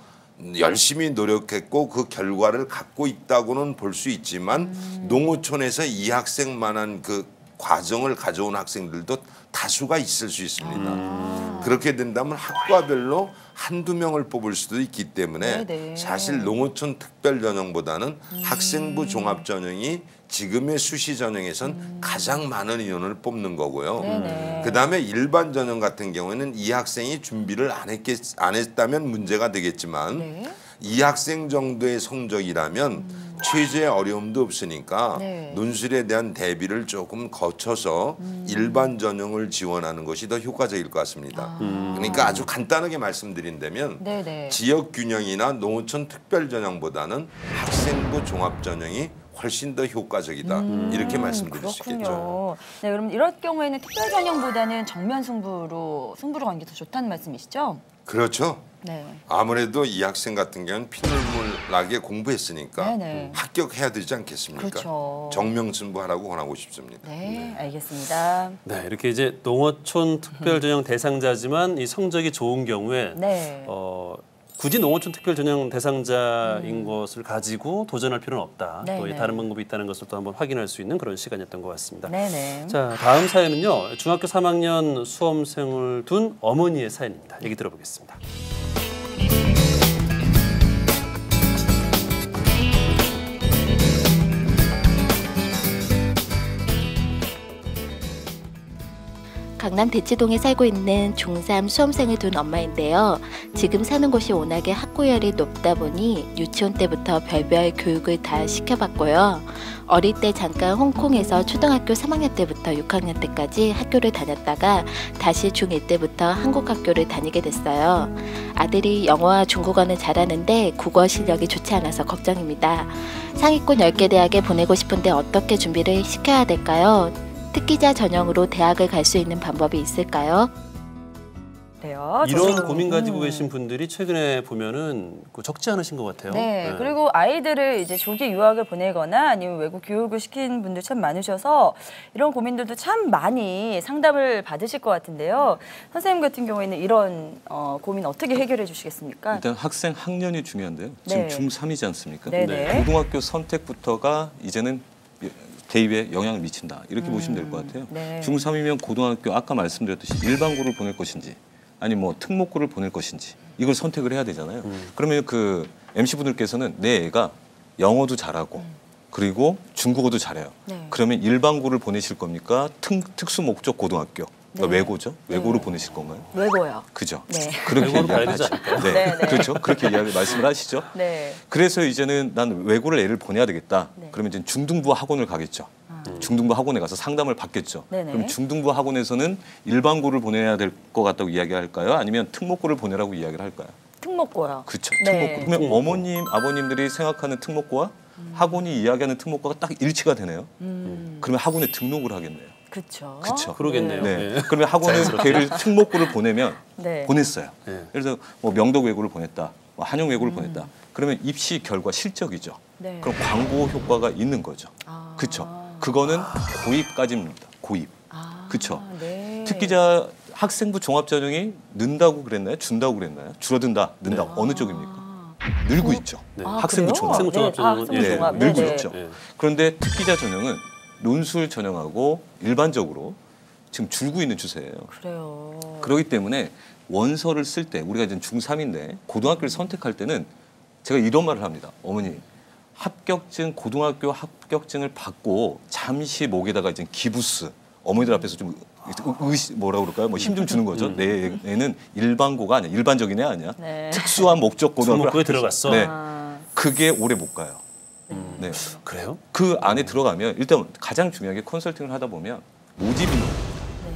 열심히 노력했고 그 결과를 갖고 있다고는 볼 수 있지만 농어촌에서 이 학생만한 그 과정을 가져온 학생들도 다수가 있을 수 있습니다. 그렇게 된다면 학과별로 한두 명을 뽑을 수도 있기 때문에 네네. 사실 농어촌 특별 전형보다는 학생부 종합 전형이 지금의 수시 전형에선 가장 많은 인원을 뽑는 거고요. 네네. 그다음에 일반 전형 같은 경우에는 이 학생이 준비를 안 했다면 문제가 되겠지만 네. 이 학생 정도의 성적이라면 취재에 어려움도 없으니까 네. 논술에 대한 대비를 조금 거쳐서 일반 전형을 지원하는 것이 더 효과적일 것 같습니다. 그러니까 아주 간단하게 말씀드린다면 네네. 지역 균형이나 농어촌 특별 전형보다는 학생부 종합 전형이 훨씬 더 효과적이다. 이렇게 말씀드릴 수 있겠죠. 그렇군요. 네, 그럼 이럴 경우에는 특별 전형보다는 정면 승부로 가는 게 더 좋다는 말씀이시죠? 그렇죠. 네. 아무래도 이 학생 같은 경우는 피눈물 나게 공부했으니까 네네. 합격해야 되지 않겠습니까? 그렇죠. 정명승부하라고 권하고 싶습니다. 네, 알겠습니다. 네, 이렇게 이제 농어촌 특별 전형 대상자지만 이 성적이 좋은 경우에 네. 굳이 농어촌 특별 전형 대상자인 것을 가지고 도전할 필요는 없다. 또 네네. 다른 방법이 있다는 것을 또 한번 확인할 수 있는 그런 시간이었던 것 같습니다. 네네. 자, 다음 사연은요. 중학교 3학년 수험생을 둔 어머니의 사연입니다. 얘기 들어보겠습니다. 강남 대치동에 살고 있는 중3 수험생을 둔 엄마인데요. 지금 사는 곳이 워낙에 학구열이 높다 보니 유치원 때부터 별별 교육을 다 시켜봤고요. 어릴 때 잠깐 홍콩에서 초등학교 3학년 때부터 6학년 때까지 학교를 다녔다가 다시 중1 때부터 한국 학교를 다니게 됐어요. 아들이 영어와 중국어는 잘하는데 국어 실력이 좋지 않아서 걱정입니다. 상위권 10개 대학에 보내고 싶은데 어떻게 준비를 시켜야 될까요? 특기자 전형으로 대학을 갈 수 있는 방법이 있을까요? 그래요. 이런 저도, 고민 가지고 계신 분들이 최근에 보면은 적지 않으신 것 같아요. 네, 그리고 아이들을 이제 조기 유학을 보내거나 아니면 외국 교육을 시킨 분들 참 많으셔서 이런 고민들도 참 많이 상담을 받으실 것 같은데요. 선생님 같은 경우에는 이런 고민 어떻게 해결해 주시겠습니까? 일단 학생 학년이 중요한데요. 지금 네. 중3이지 않습니까? 네네. 고등학교 선택부터가 이제는 대입에 영향을 미친다. 이렇게 보시면 될 것 같아요. 네. 중3이면 고등학교 아까 말씀드렸듯이 일반고를 보낼 것인지 아니 뭐 특목고를 보낼 것인지 이걸 선택을 해야 되잖아요. 그러면 그 MC분들께서는 내 애가 영어도 잘하고 그리고 중국어도 잘해요. 네. 그러면 일반고를 보내실 겁니까? 특수 목적 고등학교. 그러니까 네. 외고죠. 외고로 보내실 건가요? 외고요. 그죠. 네. 그렇게 외고로 가야 이야기하죠. 되지 않을까요? 네. 네, 네. 그렇죠. 그렇게 말씀을 하시죠. 네. 그래서 이제는 난 외고를 애를 보내야 되겠다. 네. 그러면 이제 중등부 학원을 가겠죠. 중등부 학원에 가서 상담을 받겠죠. 네네. 그럼 중등부 학원에서는 일반고를 보내야 될 것 같다고 이야기할까요? 아니면 특목고를 보내라고 이야기를 할까요? 특목고요. 그렇죠. 네. 특목고. 그러면 어머님, 아버님들이 생각하는 특목고와 학원이 이야기하는 특목고가 딱 일치가 되네요. 그러면 학원에 등록을 하겠네요. 그렇죠. 그쵸. 그러겠네요. 네. 네. 그러면 학원에 걔를 특목고를 보내면 네. 보냈어요. 네. 그래서 뭐 명덕 외고를 보냈다, 뭐 한영 외고를 보냈다. 그러면 입시 결과 실적이죠. 네. 그럼 광고 효과가 있는 거죠. 아. 그렇죠. 그거는 고입까지입니다. 고입. 아, 그렇죠. 네. 특기자 학생부 종합전형이 는다고 그랬나요? 준다고 그랬나요? 줄어든다, 는다. 어느 쪽입니까? 늘고 있죠. 네. 아, 학생부 그래요? 종합. 학생부 종합 네. 아, 전형은 학생부 예, 종합. 늘고 네네. 있죠. 예. 그런데 특기자 전형은 논술 전형하고 일반적으로 지금 줄고 있는 추세예요. 그래요. 그렇기 때문에 원서를 쓸 때 우리가 이제 중3인데 고등학교를 선택할 때는 제가 이런 말을 합니다. 어머니 합격증 고등학교 합격증을 받고 잠시 목에다가 이제 기부스 어머니들 앞에서 좀 뭐라 그럴까요? 뭐 힘 좀 주는 거죠. 내 애는 일반고가 아니야. 일반적인 애 아니야. 네. 특수한 목적 고등학교 특목고에 들어갔어. 네. 아, 그게 오래 못 가요. 네. 그래요? 그 안에 들어가면 일단 가장 중요한 게 컨설팅을 하다 보면 모집 인원.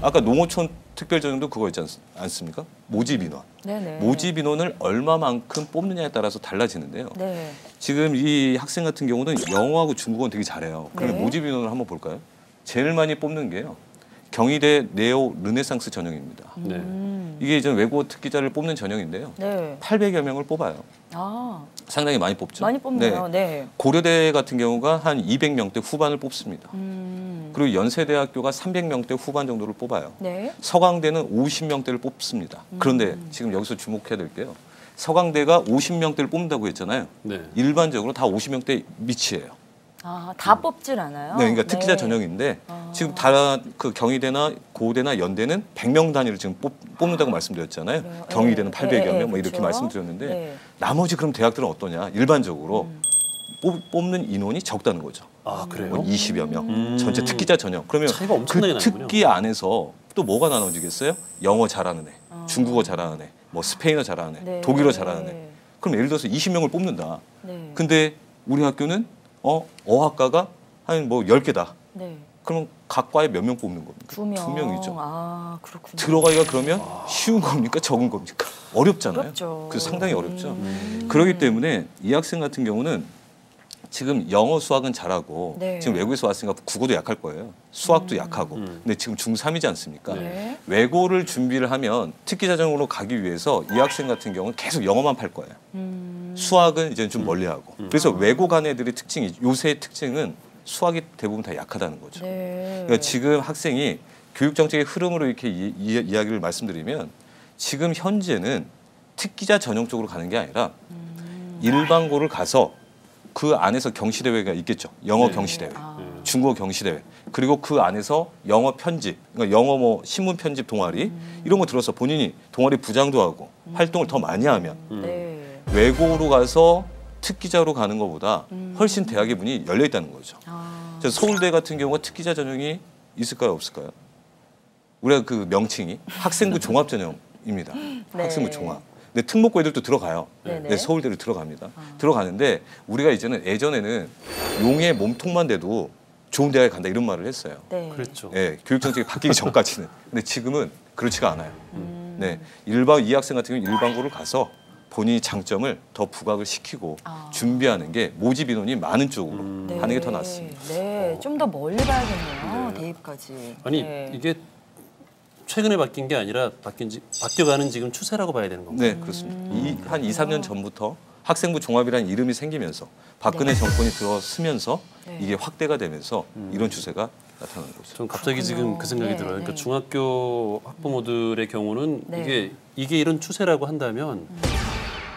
아까 농어촌 특별전형도 그거 있지 않습니까? 모집 인원. 네네. 모집 인원을 얼마만큼 뽑느냐에 따라서 달라지는데요. 네. 지금 이 학생 같은 경우는 영어하고 중국어는 되게 잘해요. 그러면 네. 모집 인원을 한번 볼까요? 제일 많이 뽑는 게요. 경희대 네오 르네상스 전형입니다. 네. 이게 이제 외국어 특기자를 뽑는 전형인데요. 네. 800여 명을 뽑아요. 아, 상당히 많이 뽑죠. 많이 뽑네요. 네. 고려대 같은 경우가 한 200명대 후반을 뽑습니다. 음. 그리고 연세대학교가 300명대 후반 정도를 뽑아요. 네. 서강대는 50명대를 뽑습니다. 그런데 지금 여기서 주목해야 될 게요. 서강대가 50명대를 뽑는다고 했잖아요. 네. 일반적으로 다 50명대 밑이에요. 아, 다 뽑질 않아요? 네, 그러니까 특기자 네. 전형인데 지금 다 그 경희대나 고대나 연대는 100명 단위를 지금 뽑는다고 말씀드렸잖아요. 그래요? 경희대는 네. 800여 네, 명 뭐 이렇게 그렇죠. 말씀드렸는데 네. 나머지 그럼 대학들은 어떠냐? 일반적으로 뽑는 인원이 적다는 거죠. 아 그래요? 뭐 20여 명 전체 특기자 전형. 그러면 차이가 엄청나게 그 나는군요. 특기 안에서 또 뭐가 나눠지겠어요? 영어 잘하는 애, 중국어 잘하는 애, 뭐 스페인어 잘하는 애, 네. 독일어 잘하는 애. 그럼 예를 들어서 20명을 뽑는다. 네. 근데 우리 학교는 어학과가 한 뭐 10개다. 네. 그럼 각 과에 몇 명 뽑는 겁니까? 2명. 2명이죠. 아, 그렇군요. 들어가기가 그러면 쉬운 겁니까? 적은 겁니까? 어렵잖아요. 어렵죠. 그래서 상당히 어렵죠. 그렇기 때문에 이 학생 같은 경우는 지금 영어 수학은 잘하고 네. 지금 외국에서 왔으니까 국어도 약할 거예요. 수학도 약하고. 근데 지금 중3이지 않습니까? 네. 외고를 준비를 하면 특기자전으로 가기 위해서 이 학생 같은 경우는 계속 영어만 팔 거예요. 수학은 이제 좀 멀리하고. 그래서 외고 간 애들의 특징이 요새의 특징은 수학이 대부분 다 약하다는 거죠. 네. 그러니까 지금 학생이 교육 정책의 흐름으로 이렇게 이야기를 말씀드리면 지금 현재는 특기자 전형 쪽으로 가는 게 아니라 일반고를 가서 그 안에서 경시대회가 있겠죠. 영어 경시대회, 중국어 경시대회, 그리고 그 안에서 영어 편집, 그러니까 영어 뭐 신문 편집 동아리 이런 거 들어서 본인이 동아리 부장도 하고 활동을 더 많이 하면 네. 외고로 가서 특기자로 가는 것보다 훨씬 대학의 문이 열려 있다는 거죠. 아. 서울대 같은 경우가 특기자 전형이 있을까요, 없을까요? 우리가 그 명칭이 학생부 종합전형입니다. 네. 학생부 종합. 근데 특목고 애들도 들어가요. 네네. 네, 서울대로 들어갑니다. 들어가는데 우리가 예전에는 용의 몸통만 돼도 좋은 대학에 간다 이런 말을 했어요. 네. 그렇죠. 네, 교육 정책이 바뀌기 전까지는. 근데 지금은 그렇지가 않아요. 네, 이 학생 같은 경우는 일반고를 가서 본인이 장점을 더 부각을 시키고 준비하는 게 모집 인원이 많은 쪽으로 하는 게 더 낫습니다. 네, 좀 더 멀리 봐야겠네요. 대입까지. 아니 네. 이게 최근에 바뀐 게 아니라 바뀌어가는 지금 추세라고 봐야 되는 건가요? 네, 그렇습니다. 한 2, 3년 전부터 학생부 종합이라는 이름이 생기면서 박근혜 정권이 들어서면서 이게 확대가 되면서 이런 추세가 나타나는 거죠. 좀 갑자기 지금 그 생각이 네, 들어요. 그러니까 네. 중학교 학부모들의 경우는 네. 이게 이런 추세라고 한다면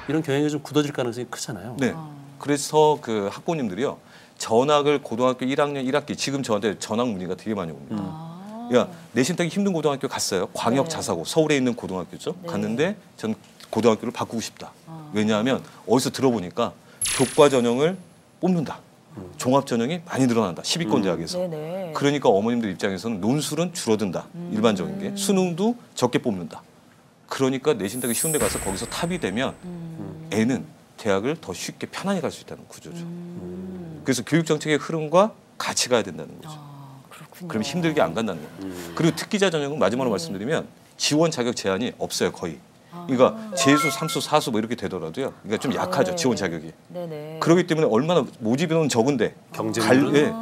이런 경향이 좀 굳어질 가능성이 크잖아요. 네, 그래서 그 학부모님들이요. 전학을 고등학교 1학년 1학기 지금 저한테 전학 문의가 되게 많이 옵니다. 야, 내신 따기 힘든 고등학교 갔어요. 광역 네. 자사고 서울에 있는 고등학교죠. 네. 갔는데 전 고등학교를 바꾸고 싶다. 왜냐하면 어디서 들어보니까 교과 전형을 뽑는다. 종합 전형이 많이 늘어난다. 10위권 대학에서. 네네. 그러니까 어머님들 입장에서는 논술은 줄어든다. 일반적인 게 수능도 적게 뽑는다. 그러니까 내신 따기 쉬운 데 가서 거기서 탑이 되면 애는 대학을 더 쉽게 편안히 갈 수 있다는 구조죠. 그래서 교육 정책의 흐름과 같이 가야 된다는 거죠. 그렇군요. 그럼 힘들게 안 간다는 거예요. 그리고 특기자 전형은 마지막으로 말씀드리면 지원 자격 제한이 없어요, 거의. 그러니까 재수, 삼수, 사수 뭐 이렇게 되더라도요. 그러니까 좀 약하죠, 지원 자격이. 네네. 그렇기 때문에 얼마나 모집 인원은 적은데 경쟁률은?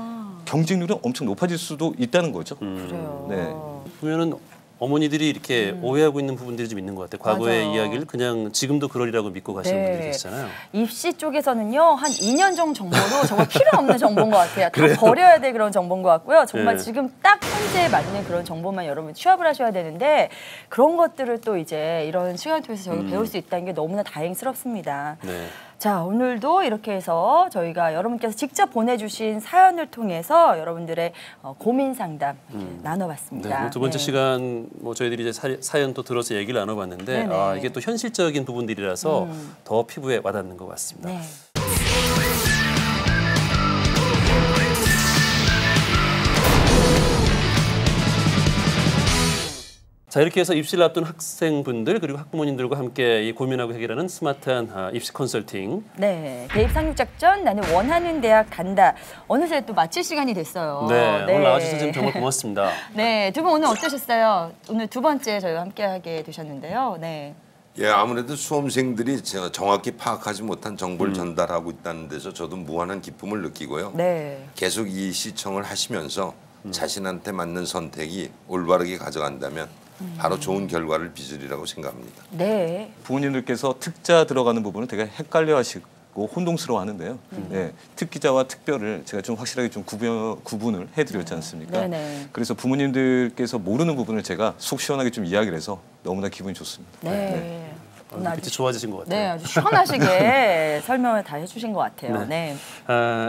경쟁률은 엄청 높아질 수도 있다는 거죠. 그래요. 네. 보면은 어머니들이 이렇게 오해하고 있는 부분들이 좀 있는 것 같아요. 과거의 맞아요. 이야기를 그냥 지금도 그러리라고 믿고 가시는 네. 분들이 계시잖아요. 입시 쪽에서는요, 한 2년 전 정보도 정말 필요 없는 정보인 것 같아요. 다 버려야 될 그런 정보인 것 같고요. 정말 네. 지금 딱 현재에 맞는 그런 정보만 여러분 취합을 하셔야 되는데 그런 것들을 또 이제 이런 시간을 통해서 저희가 배울 수 있다는 게 너무나 다행스럽습니다. 네. 자, 오늘도 이렇게 해서 저희가 여러분께서 직접 보내주신 사연을 통해서 여러분들의 고민 상담 나눠봤습니다. 네, 두 번째 네. 시간 뭐 저희들이 이제 사연 또 들어서 얘기를 나눠봤는데 네네. 이게 또 현실적인 부분들이라서 더 피부에 와닿는 것 같습니다. 네. 자, 이렇게 해서 입시를 앞둔 학생분들 그리고 학부모님들과 함께 이 고민하고 해결하는 스마트한 입시 컨설팅. 네, 대입 상륙작전 나는 원하는 대학 간다. 어느새 또 마칠 시간이 됐어요. 네, 오늘 나와주셔서 정말 고맙습니다. 네, 두 분 오늘 어떠셨어요? 오늘 두 번째 저희와 함께하게 되셨는데요. 네. 예, 아무래도 수험생들이 정확히 파악하지 못한 정보를 전달하고 있다는 데서 저도 무한한 기쁨을 느끼고요. 네. 계속 이 시청을 하시면서 자신한테 맞는 선택이 올바르게 가져간다면 바로 좋은 결과를 빚으리라고 생각합니다. 네. 부모님들께서 특자 들어가는 부분을 되게 헷갈려하시고 혼동스러워하는데요. 네, 특기자와 특별을 제가 좀 확실하게 좀 구분을 해드렸지 않습니까? 네네. 그래서 부모님들께서 모르는 부분을 제가 속 시원하게 좀 이야기를 해서 너무나 기분이 좋습니다. 네. 오늘 빛이 좋아지신 것 같아요. 네, 아주 시원하시게 설명을 다 해주신 것 같아요. 네.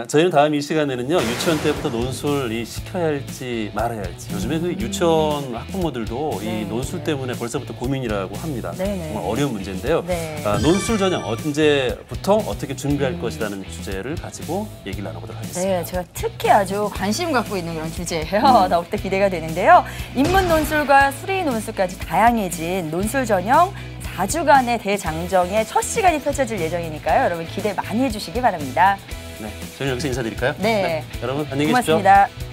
저희는 다음 이 시간에는요 유치원 때부터 논술 시켜야 할지 말아야 할지 요즘에 그 유치원 학부모들도 이 논술 때문에 벌써부터 고민이라고 합니다. 네네. 정말 어려운 문제인데요. 네. 논술 전형 언제부터 어떻게 준비할 것이라는 주제를 가지고 얘기를 나눠보도록 하겠습니다. 네, 제가 특히 아주 관심 갖고 있는 그런 주제예요. 더욱더 기대가 되는데요. 인문 논술과 수리 논술까지 다양해진 논술 전형 4주간의 대장정의 첫 시간이 펼쳐질 예정이니까요. 여러분 기대 많이 해주시기 바랍니다. 네, 저희는 여기서 인사드릴까요? 네. 여러분 안녕히 계십시오. 고맙습니다.